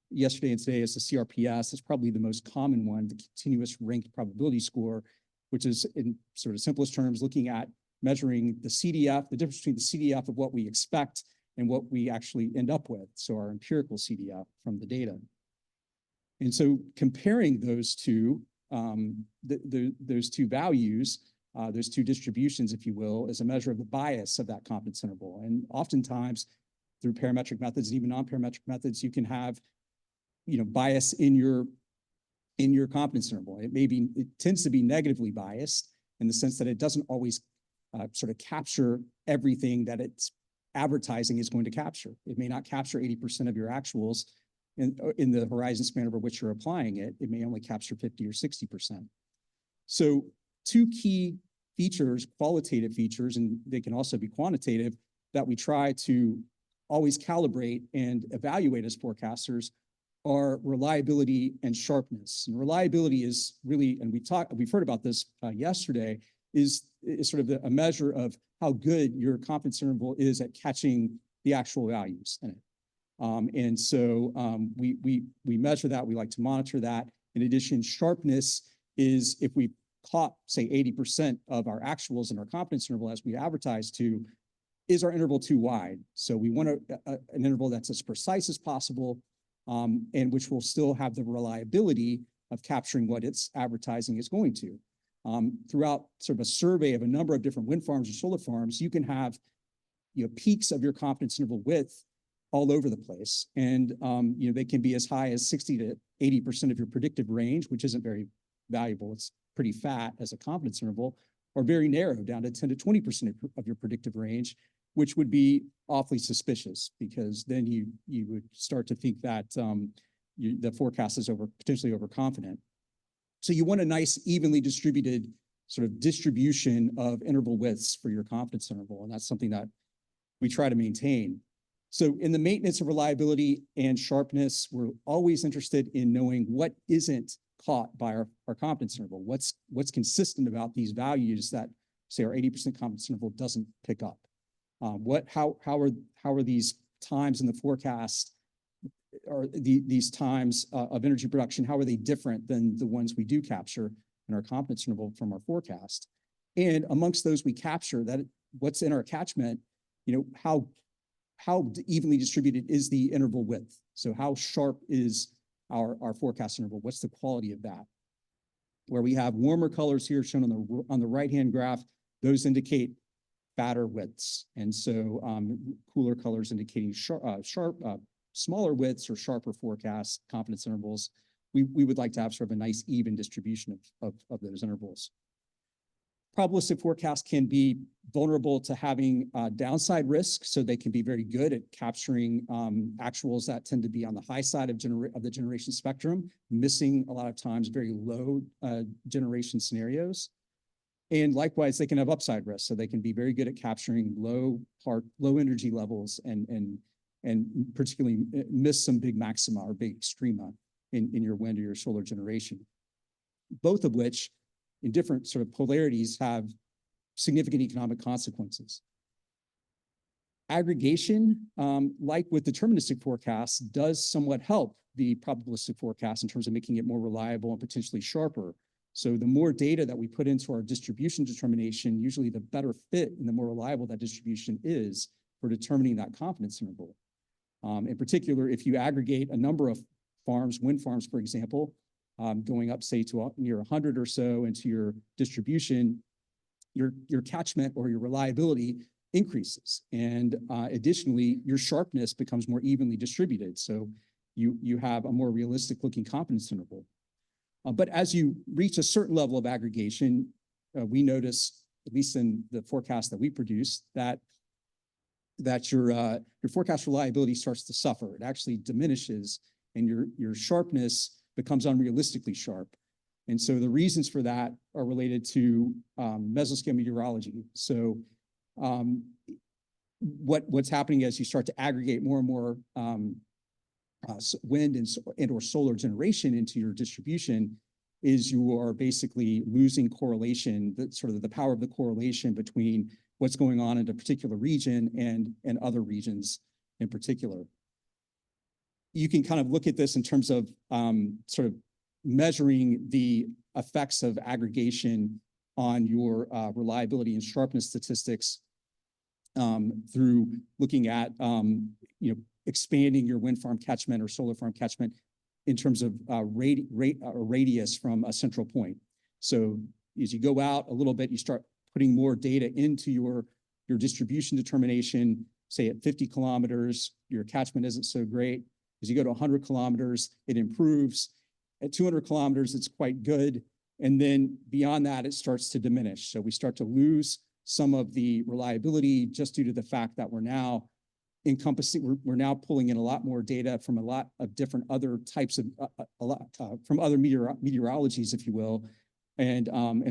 yesterday and today is the CRPS. It's probably the most common one, the continuous ranked probability score, which is in sort of simplest terms, looking at measuring the CDF, the difference between the CDF of what we expect and what we actually end up with. So our empirical CDF from the data. And so comparing those two, those two values, those two distributions, if you will, is a measure of the bias of that confidence interval. And oftentimes through parametric methods and even non-parametric methods, you can have, bias in your confidence interval. It tends to be negatively biased in the sense that it doesn't always sort of capture everything that its advertising is going to capture. It may not capture 80% of your actuals in the horizon span over which you're applying it. It may only capture 50 or 60%. So two key features, qualitative features, and they can also be quantitative, that we try to always calibrate and evaluate as forecasters are reliability and sharpness. And reliability is really, and we've heard about this yesterday, is sort of a measure of how good your confidence interval is at catching the actual values in it. And so we measure that. We like to monitor that. In addition, sharpness is if we caught, say, 80% of our actuals in our confidence interval as we advertise to, is our interval too wide? So we want an interval that's as precise as possible, and which will still have the reliability of capturing what its advertising is going to. Throughout sort of a survey of a number of different wind farms or solar farms, you can have peaks of your confidence interval width all over the place. And they can be as high as 60 to 80% of your predictive range, which isn't very valuable. It's pretty fat as a confidence interval, or very narrow down to 10 to 20% of your predictive range, which would be awfully suspicious, because then you would start to think that the forecast is potentially overconfident. So you want a nice, evenly distributed sort of distribution of interval widths for your confidence interval, and that's something that we try to maintain. So in the maintenance of reliability and sharpness, we're always interested in knowing what isn't caught by our confidence interval. What's consistent about these values that, say, our 80% confidence interval doesn't pick up? How are these times in the forecast, or these times of energy production, how are they different than the ones we do capture in our confidence interval from our forecast? And amongst those we capture, that what's in our catchment, how evenly distributed is the interval width? So how sharp is our forecast interval? What's the quality of that? Where we have warmer colors here shown on the right-hand graph, those indicate fatter widths. And so cooler colors indicating smaller widths or sharper forecast confidence intervals. We would like to have sort of a nice even distribution of those intervals. Probabilistic forecasts can be vulnerable to having downside risk, so they can be very good at capturing actuals that tend to be on the high side of the generation spectrum, missing a lot of times very low generation scenarios. And likewise, they can have upside risk, so they can be very good at capturing low energy levels and particularly miss some big maxima or big extrema in your wind or your solar generation. Both of which, in different sort of polarities, have significant economic consequences. Aggregation, like with deterministic forecasts, does somewhat help the probabilistic forecast in terms of making it more reliable and potentially sharper. So the more data that we put into our distribution determination, usually the better fit and the more reliable that distribution is for determining that confidence interval. In particular, if you aggregate a number of farms, wind farms, for example, going up, say, to near 100 or so into your distribution, your catchment or your reliability increases. And additionally, your sharpness becomes more evenly distributed. So you have a more realistic looking confidence interval. But as you reach a certain level of aggregation, we notice, at least in the forecast that we produce, that your forecast reliability starts to suffer. It actually diminishes, and your sharpness becomes unrealistically sharp. And so the reasons for that are related to mesoscale meteorology. So what's happening as you start to aggregate more and more wind and or solar generation into your distribution is you are basically losing correlation, sort of the power of the correlation between what's going on in a particular region and other regions in particular. You can kind of look at this in terms of sort of measuring the effects of aggregation on your reliability and sharpness statistics through looking at expanding your wind farm catchment or solar farm catchment in terms of radius from a central point. So as you go out a little bit, you start putting more data into your distribution determination. Say at 50 kilometers, your catchment isn't so great. As you go to 100 kilometers, it improves. At 200 kilometers, it's quite good. And then beyond that, it starts to diminish. So we start to lose some of the reliability just due to the fact that we're now we're now pulling in a lot more data from a lot of different other types of, from other meteorologies, if you will, and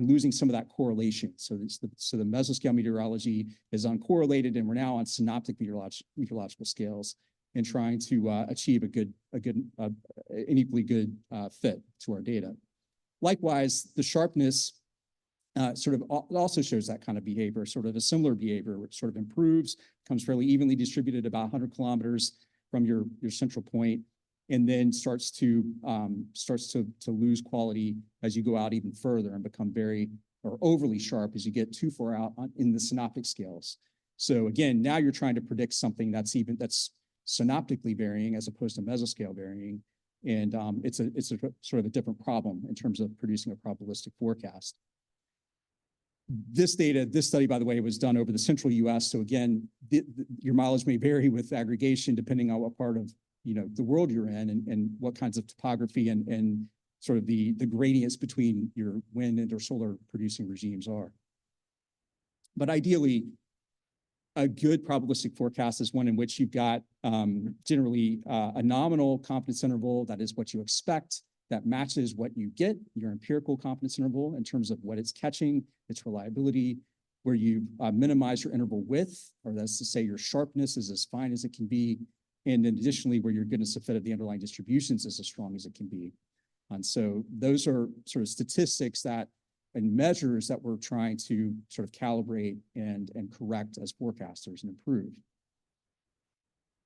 losing some of that correlation. So the mesoscale meteorology is uncorrelated, and we're now on synoptic meteorological scales. in trying to achieve an equally good fit to our data. Likewise, the sharpness also shows that kind of behavior, sort of a similar behavior, which sort of improves, becomes fairly evenly distributed about 100 kilometers from your central point, and then starts to lose quality as you go out even further and become overly sharp as you get too far out in the synoptic scales. So again, now you're trying to predict something that's synoptically varying as opposed to mesoscale varying, and it's a sort of a different problem in terms of producing a probabilistic forecast. This study, by the way, was done over the central US. So again, your mileage may vary with aggregation depending on what part of the world you're in and what kinds of topography and sort of the gradients between your wind and or solar producing regimes are. But ideally, a good probabilistic forecast is one in which you've got generally a nominal confidence interval, that is what you expect, that matches what you get, your empirical confidence interval in terms of what it's catching, its reliability, where you minimize your interval width, or that's to say your sharpness is as fine as it can be, and then additionally where your goodness of fit of the underlying distributions is as strong as it can be. And so those are sort of statistics and measures that we're trying to sort of calibrate and correct as forecasters and improve.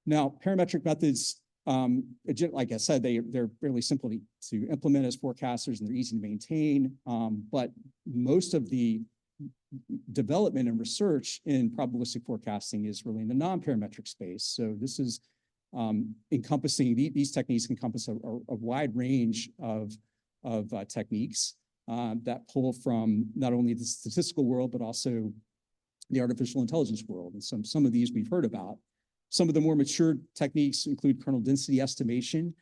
Now, parametric methods, like I said, they're fairly simple to implement as forecasters, and they're easy to maintain. But most of the development and research in probabilistic forecasting is really in the non-parametric space. So this is encompassing, these techniques encompass a wide range of techniques that pull from not only the statistical world, but also the artificial intelligence world. And some of these we've heard about. Some of the more mature techniques include kernel density estimation,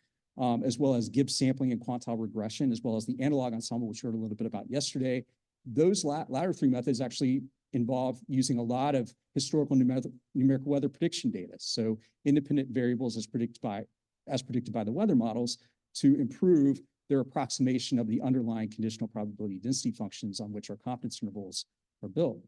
as well as Gibbs sampling and quantile regression, as well as the analog ensemble, which we heard a little bit about yesterday. Those latter three methods actually involve using a lot of historical numerical weather prediction data. So independent variables as predicted by the weather models to improve their approximation of the underlying conditional probability density functions on which our confidence intervals are built.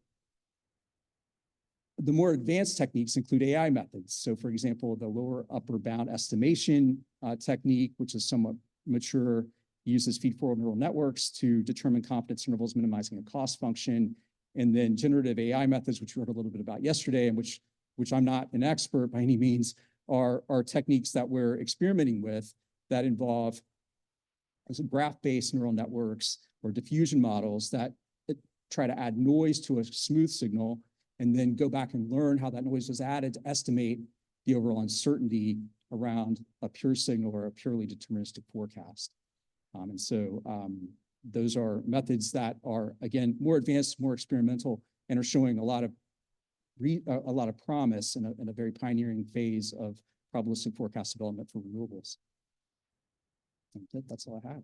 The more advanced techniques include AI methods. So for example, the lower upper bound estimation technique, which is somewhat mature, uses feed-forward neural networks to determine confidence intervals, minimizing a cost function. And then generative AI methods, which we heard a little bit about yesterday, and which I'm not an expert by any means, are techniques that we're experimenting with that involve graph-based neural networks or diffusion models that try to add noise to a smooth signal and then go back and learn how that noise was added to estimate the overall uncertainty around a pure signal or a purely deterministic forecast. And so those are methods that are, again, more advanced, more experimental, and are showing a lot of promise in a very pioneering phase of probabilistic forecast development for renewables. And that's all I have.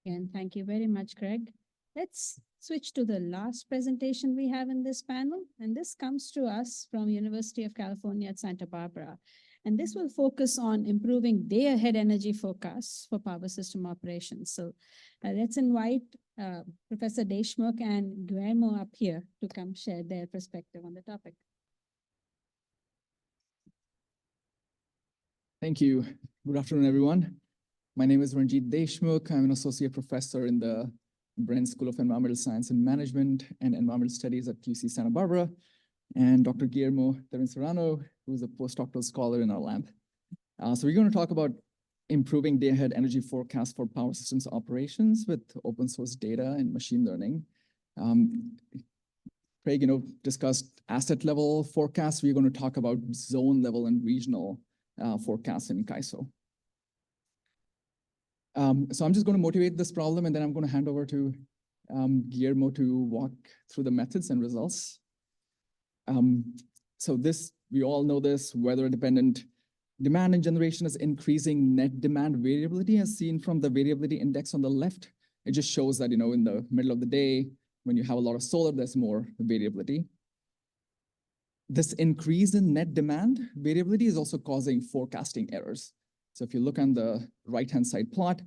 And thank you very much, Greg. Let's switch to the last presentation we have in this panel. And this comes to us from University of California at Santa Barbara. And this will focus on improving day-ahead energy forecasts for power system operations. So let's invite Professor Deshmukh and Guillermo up here to come share their perspective on the topic. Thank you. Good afternoon, everyone. My name is Ranjit Deshmukh. I'm an associate professor in the Bren School of Environmental Science and Management and Environmental Studies at UC Santa Barbara, and Dr. Guillermo Serrano, who is a postdoctoral scholar in our lab. So we're going to talk about improving day-ahead energy forecast for power systems operations with open source data and machine learning. Craig, discussed asset level forecasts. We're going to talk about zone level and regional forecasts in CAISO. So I'm just going to motivate this problem, and then I'm going to hand over to Guillermo to walk through the methods and results. So we all know this, weather-dependent demand and generation is increasing net demand variability as seen from the variability index on the left. It just shows that, in the middle of the day, when you have a lot of solar, there's more variability. This increase in net demand variability is also causing forecasting errors. So if you look on the right-hand side plot,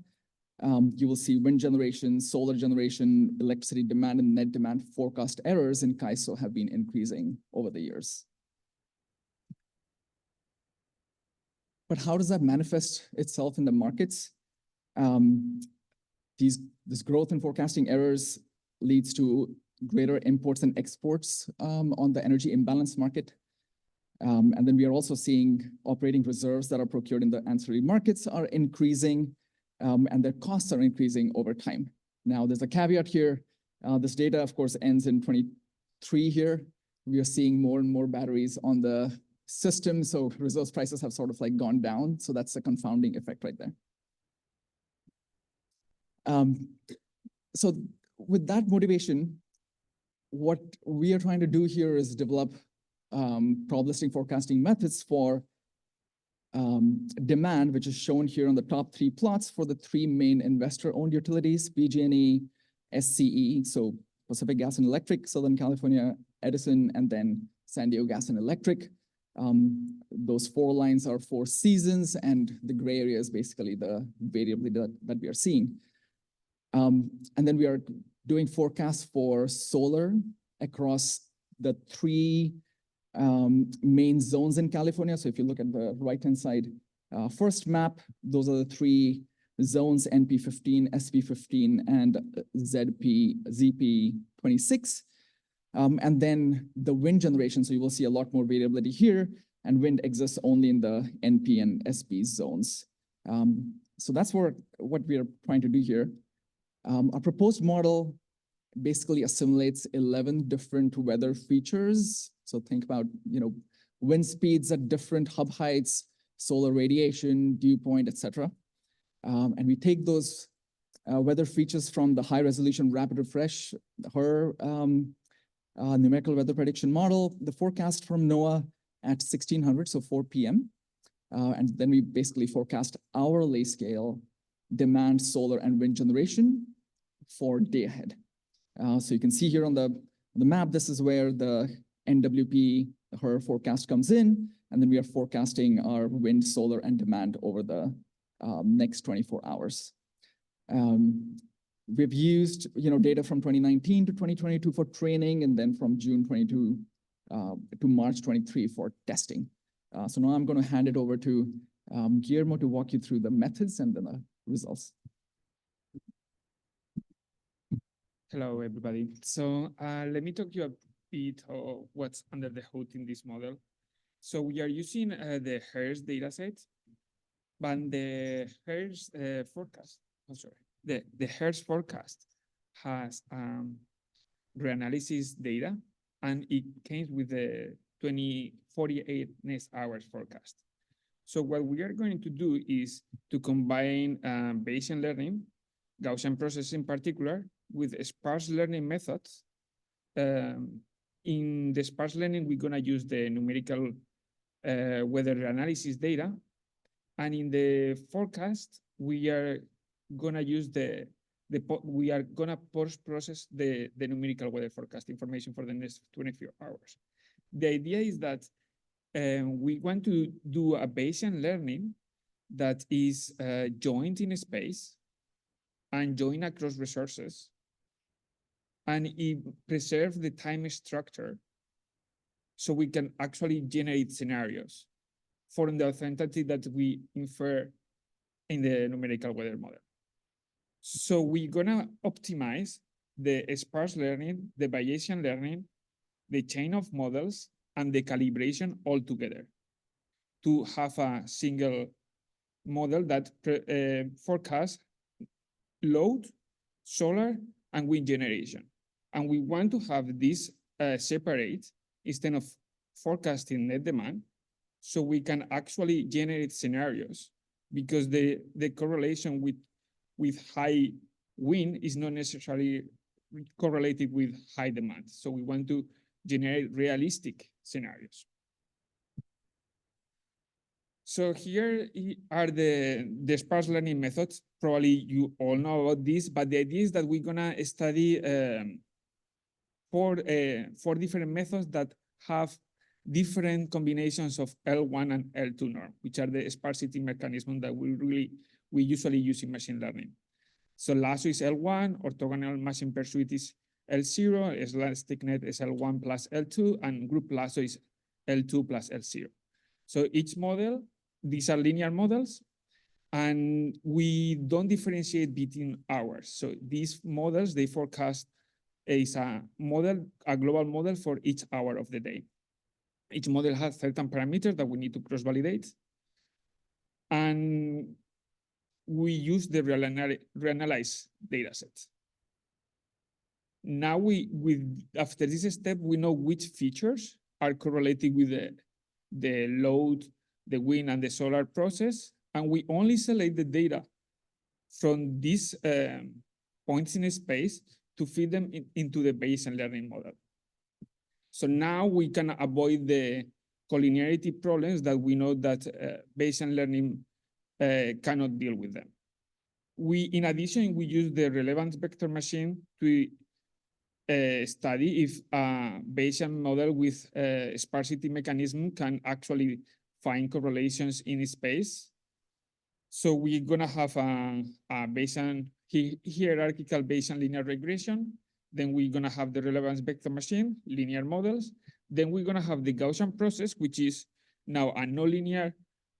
you will see wind generation, solar generation, electricity demand, and net demand forecast errors in CAISO have been increasing over the years. But how does that manifest itself in the markets? This growth in forecasting errors leads to greater imports and exports on the energy imbalance market. And then we are also seeing operating reserves that are procured in the ancillary markets are increasing, and their costs are increasing over time. Now, there's a caveat here. This data, of course, ends in 23 here. We are seeing more and more batteries on the system, so resource prices have sort of like gone down. So that's a confounding effect right there. So with that motivation, what we are trying to do here is develop probabilistic forecasting methods for demand, which is shown here on the top 3 plots for the 3 main investor-owned utilities, PG&E, SCE, so Pacific Gas and Electric, Southern California Edison, and then San Diego Gas and Electric. Those 4 lines are 4 seasons, and the gray area is basically the variability that we are seeing. And then we are doing forecasts for solar across the 3 main zones in California. So if you look at the right-hand side, first map, those are the 3 zones, NP15, SP15, and ZP26. And then the wind generation, so you will see a lot more variability here, and wind exists only in the NP and SP zones. So that's what we are trying to do here. Our proposed model basically assimilates 11 different weather features. So think about, wind speeds at different hub heights, solar radiation, dew point, et cetera. And we take those weather features from the high resolution rapid refresh, her numerical weather prediction model, the forecast from NOAA at 1600, so 4 p.m. And then we basically forecast hourly scale demand, solar, and wind generation for day ahead. So you can see here on the map, this is where the NWP, her forecast comes in, and then we are forecasting our wind, solar, and demand over the next 24 hours. We've used data from 2019 to 2022 for training, and then from June 22 to March 23 for testing. So now I'm going to hand it over to Guillermo to walk you through the methods and then the results. Hello, everybody. So let me talk to you a bit of what's under the hood in this model. So we are using the HERS dataset, but the HERS forecast, the HERS forecast has reanalysis data, and it came with the 2048 next hours forecast. So what we are going to do is to combine Bayesian learning, Gaussian process in particular, with sparse learning methods. In the sparse learning, we're going to use the numerical weather analysis data. And in the forecast, we are going to use we are going to post-process the numerical weather forecast information for the next 24 hours. The idea is that we want to do a Bayesian learning that is joined in space and joined across resources, and it preserves the time structure so we can actually generate scenarios for the authenticity that we infer in the numerical weather model. So we're gonna optimize the sparse learning, the Bayesian learning, the chain of models, and the calibration all together to have a single model that forecasts load, solar, and wind generation. And we want to have this separate instead of forecasting net demand, so we can actually generate scenarios, because the correlation with high wind is not necessarily correlated with high demand. So we want to generate realistic scenarios. So here are the sparse learning methods. Probably you all know about this, but the idea is that we're gonna study four different methods that have different combinations of L1 and L2 norm, which are the sparsity mechanisms that we usually use in machine learning. So lasso is L1, orthogonal matching pursuit is L0, elastic net is L1 plus L2, and group lasso is L2 plus L0. So each model, these are linear models, and we don't differentiate between hours. So these models, they forecast is a model, a global model for each hour of the day. Each model has certain parameters that we need to cross-validate. And we use the reanalyzed data set. Now after this step, we know which features are correlated with the load, the wind, and the solar process. And we only select the data from these points in space to feed them into the Bayesian learning model. So now we can avoid the collinearity problems that we know that Bayesian learning cannot deal with them. In addition, we use the relevance vector machine to study if a Bayesian model with sparsity mechanism can actually find correlations in space. So we're gonna have a Bayesian hierarchical Bayesian linear regression. Then we're gonna have the relevance vector machine, linear models. Then we're gonna have the Gaussian process, which is now a nonlinear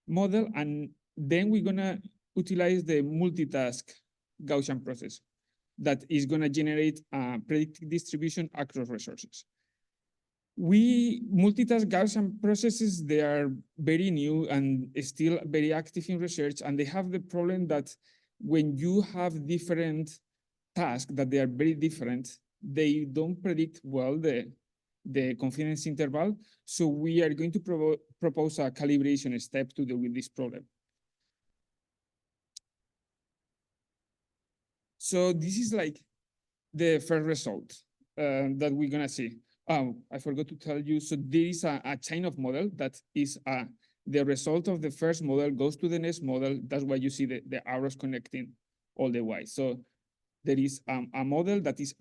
model. And then we're gonna utilize the multitask Gaussian process that is gonna generate a predictive distribution across resources. Multitask Gaussian processes, they are very new and still very active in research, and they have the problem that when you have different tasks that they are very different, they don't predict well the confidence interval. So we are going to propose a calibration step to deal with this problem. So this is like the first result that we're gonna see. Oh, I forgot to tell you. So there is a chain of model that is the result of the first model goes to the next model. That's why you see the arrows connecting all the way. So there is a model that is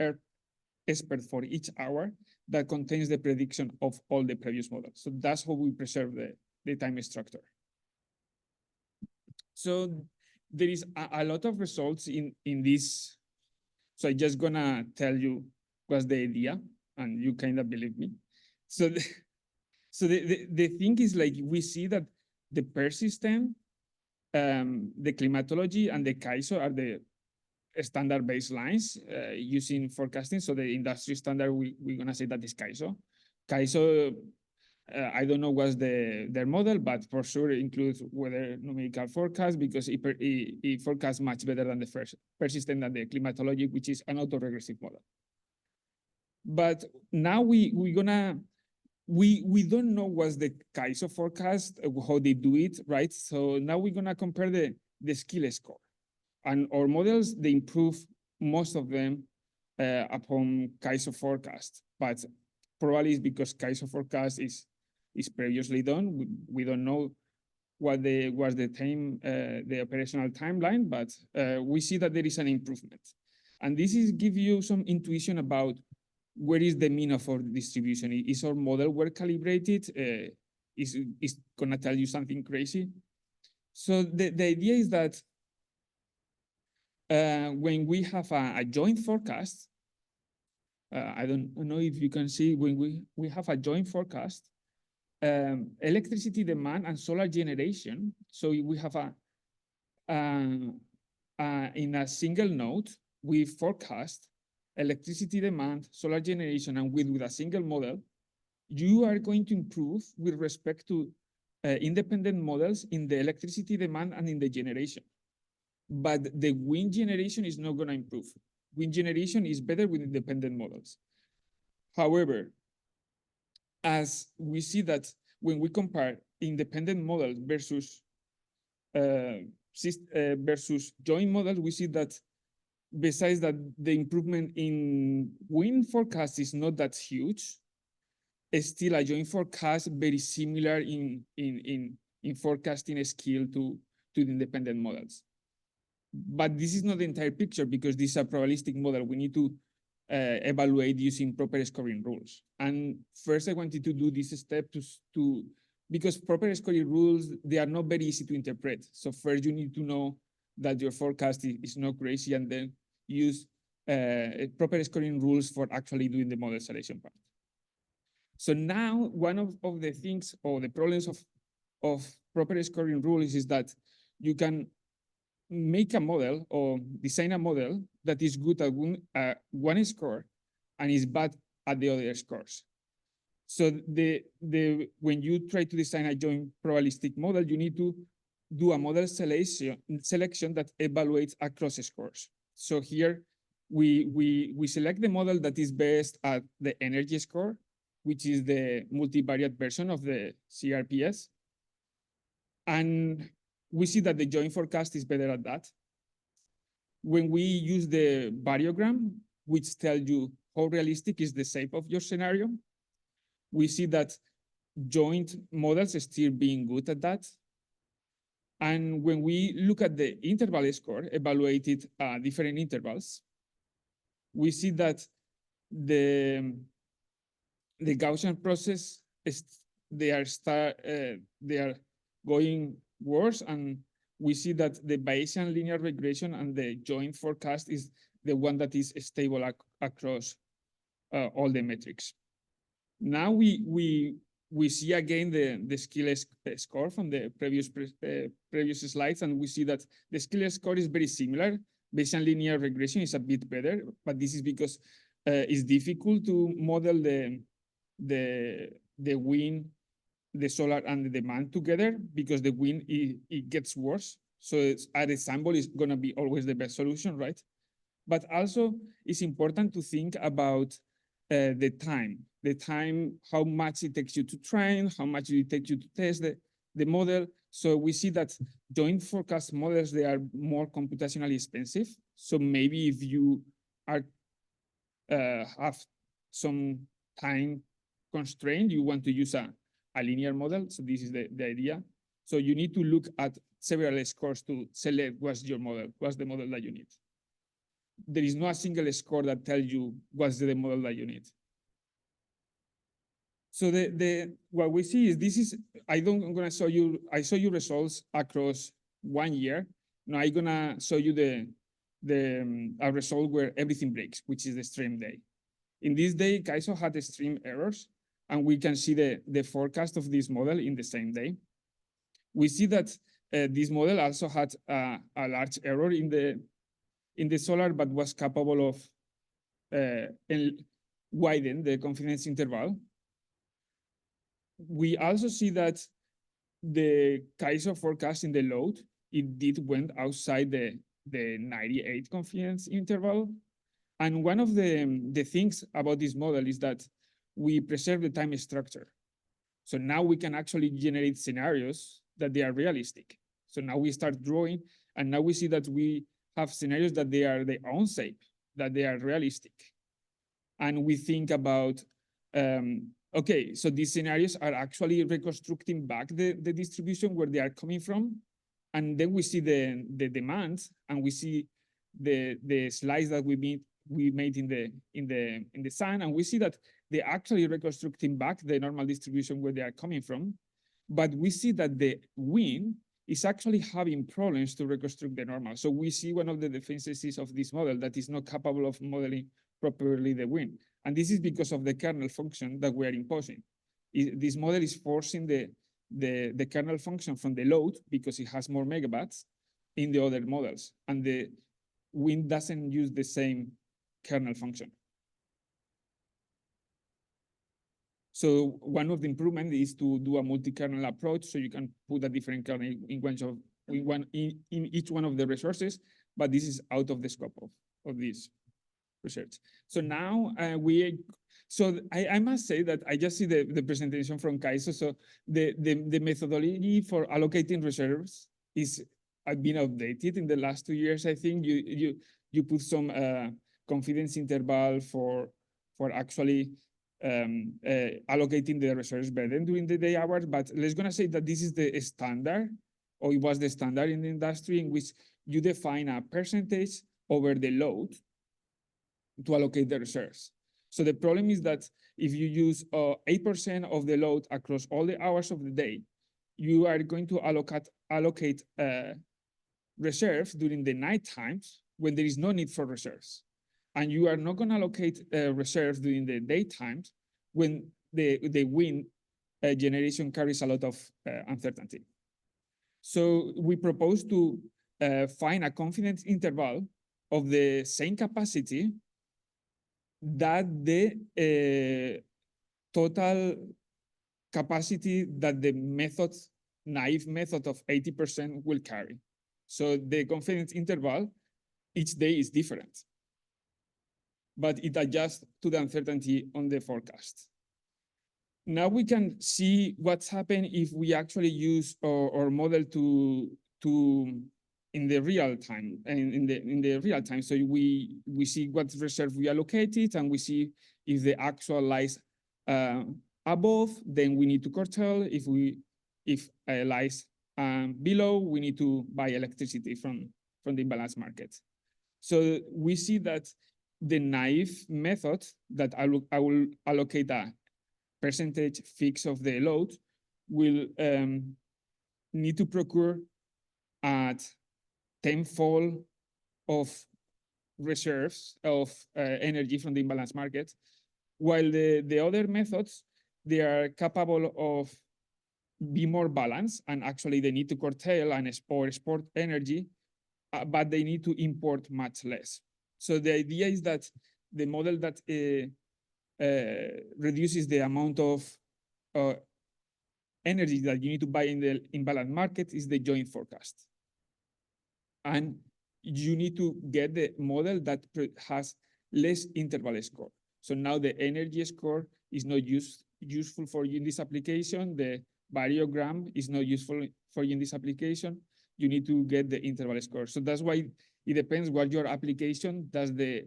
expert for each hour that contains the prediction of all the previous models. So that's how we preserve the time structure. So there is a lot of results in this. So I'm just gonna tell you what's the idea, and you kind of believe me. So the thing is, like, we see that the PER system, the climatology, and the CAISO are the standard baselines using forecasting. So the industry standard, we're gonna say that is CAISO. CAISO, I don't know what's their model, but for sure it includes weather numerical forecast, because it forecasts much better than the first persistent than the climatology, which is an autoregressive model. But now we don't know what's the CAISO forecast, how they do it, right? So now we're gonna compare the skill score. And our models, they improve most of them upon CAISO forecast, but probably it's because CAISO forecast is previously done. We don't know what was the operational timeline, but we see that there is an improvement. And this give you some intuition about where is the mean of our distribution. Is our model well calibrated? Is gonna tell you something crazy? So the idea is that when we have a joint forecast, I don't know if you can see, when we have a joint forecast, electricity demand and solar generation. So we have in a single node, we forecast electricity demand, solar generation, and with a single model, you are going to improve with respect to independent models in the electricity demand and in the generation. But the wind generation is not going to improve. Wind generation is better with independent models. However, as we see that when we compare independent models versus joint models, we see that besides that the improvement in wind forecast is not that huge, still a joint forecast very similar in forecasting skill to the independent models. But this is not the entire picture, because this is a probabilistic model. We need to evaluate using proper scoring rules. And first I wanted to do this step because proper scoring rules, they are not very easy to interpret. So first you need to know that your forecast is not crazy, and then use proper scoring rules for actually doing the model selection part. So now one of the things or the problems of proper scoring rules is that you can make a model or design a model that is good at one score and is bad at the other scores. So when you try to design a joint probabilistic model, you need to do a model selection that evaluates across scores. So here we select the model that is best at the energy score, which is the multivariate version of the CRPS. And we see that the joint forecast is better at that. When we use the variogram, which tells you how realistic is the shape of your scenario, we see that joint models are still being good at that. And when we look at the interval score evaluated at different intervals, we see that the Gaussian process they are going worse, and we see that the Bayesian linear regression and the joint forecast is the one that is stable across all the metrics. Now we see again the skill score from the previous slides, and we see that the skill score is very similar. Bayesian linear regression is a bit better, but this is because it's difficult to model the wind, the solar, and the demand together, because the wind it gets worse. So a sample is going to be always the best solution, right? But also it's important to think about the time, how much it takes you to train, how much it takes you to test the model. So we see that joint forecast models, they are more computationally expensive. So maybe if you are have some time constraint, you want to use a linear model. So this is the idea. So you need to look at several scores to select what's your model, what's the model that you need. There is not a single score that tells you what's the model that you need. So what we see is I'm gonna show you, I show you results across 1 year. Now I'm gonna show you a result where everything breaks, which is the stream day. In this day, CAISO had extreme errors, and we can see the forecast of this model in the same day. We see that this model also had a large error in the solar, but was capable of widen the confidence interval. We also see that the CAISO forecast in the load, it did went outside the 98 confidence interval. And one of the things about this model is that we preserve the time structure. So now we can actually generate scenarios that they are realistic. So now we start drawing, and now we see that we have scenarios that they are their own shape, that they are realistic. And we think about, okay, so these scenarios are actually reconstructing back the distribution where they are coming from. And then we see the demand, and we see the slides that we made in the sun, and we see that they're actually reconstructing back the normal distribution where they are coming from. But we see that the wind is actually having problems to reconstruct the normal. So we see one of the deficiencies of this model, that is not capable of modeling properly the wind. And this is because of the kernel function that we are imposing. This model is forcing the kernel function from the load, because it has more megawatts, in the other models. And the wind doesn't use the same kernel function. So one of the improvements is to do a multi-kernel approach, so you can put a different kernel in each one of the resources, but this is out of the scope of this research. So now I must say that I just see the presentation from CAISO. So the methodology for allocating reserves is been outdated in the last 2 years. I think you put some confidence interval for actually allocating the reserves better during the day hours, but let's gonna say that this is the standard, or it was the standard in the industry, in which you define a percentage over the load to allocate the reserves. So the problem is that if you use 8% of the load across all the hours of the day, you are going to allocate reserves during the night times when there is no need for reserves. And you are not going to allocate reserves during the daytimes when the wind generation carries a lot of uncertainty. So we propose to find a confidence interval of the same capacity that the total capacity that the naive method of 80% will carry. So the confidence interval each day is different, but it adjusts to the uncertainty on the forecast. Now we can see what's happened if we actually use our model to in the real time and in the real time. So we see what reserve we allocated, and we see if the actual lies above, then we need to curtail. If lies below, we need to buy electricity from the imbalance market. So we see that the naive method that I will allocate a percentage fix of the load will need to procure at tenfold of reserves of energy from the imbalance market, while the other methods, they are capable of be more balanced, and actually they need to curtail and export energy, but they need to import much less. So the idea is that the model that reduces the amount of energy that you need to buy in the imbalance market is the joint forecast. And you need to get the model that has less interval score. So now the energy score is not useful for you in this application. The variogram is not useful for you in this application. You need to get the interval score. So that's why it depends what your application does the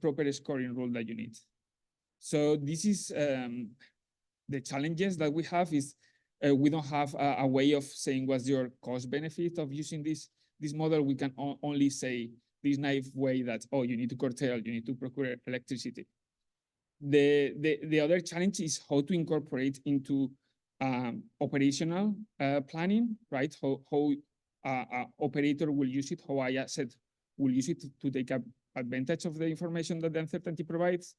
proper scoring rule that you need. So this is the challenges that we have is we don't have a way of saying what's your cost benefit of using this model. We can only say this naive way that, oh, you need to curtail, you need to procure electricity. The other challenge is how to incorporate into operational planning, right? How operator will use it, how I said will use it to take advantage of the information that the uncertainty provides.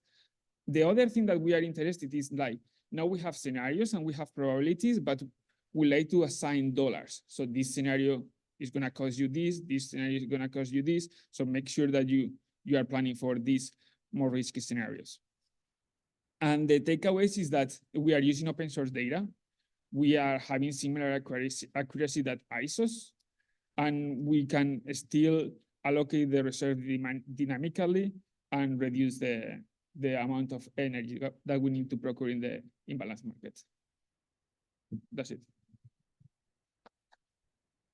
The other thing that we are interested is like, now we have scenarios and we have probabilities, but we like to assign dollars. So this scenario is going to cost you this scenario is going to cost you this. So make sure that you are planning for these more risky scenarios. And the takeaways is that we are using open source data. We are having similar accuracy that ISOs, and we can still allocate the reserve dynamically and reduce the amount of energy that we need to procure in the imbalance market. That's it.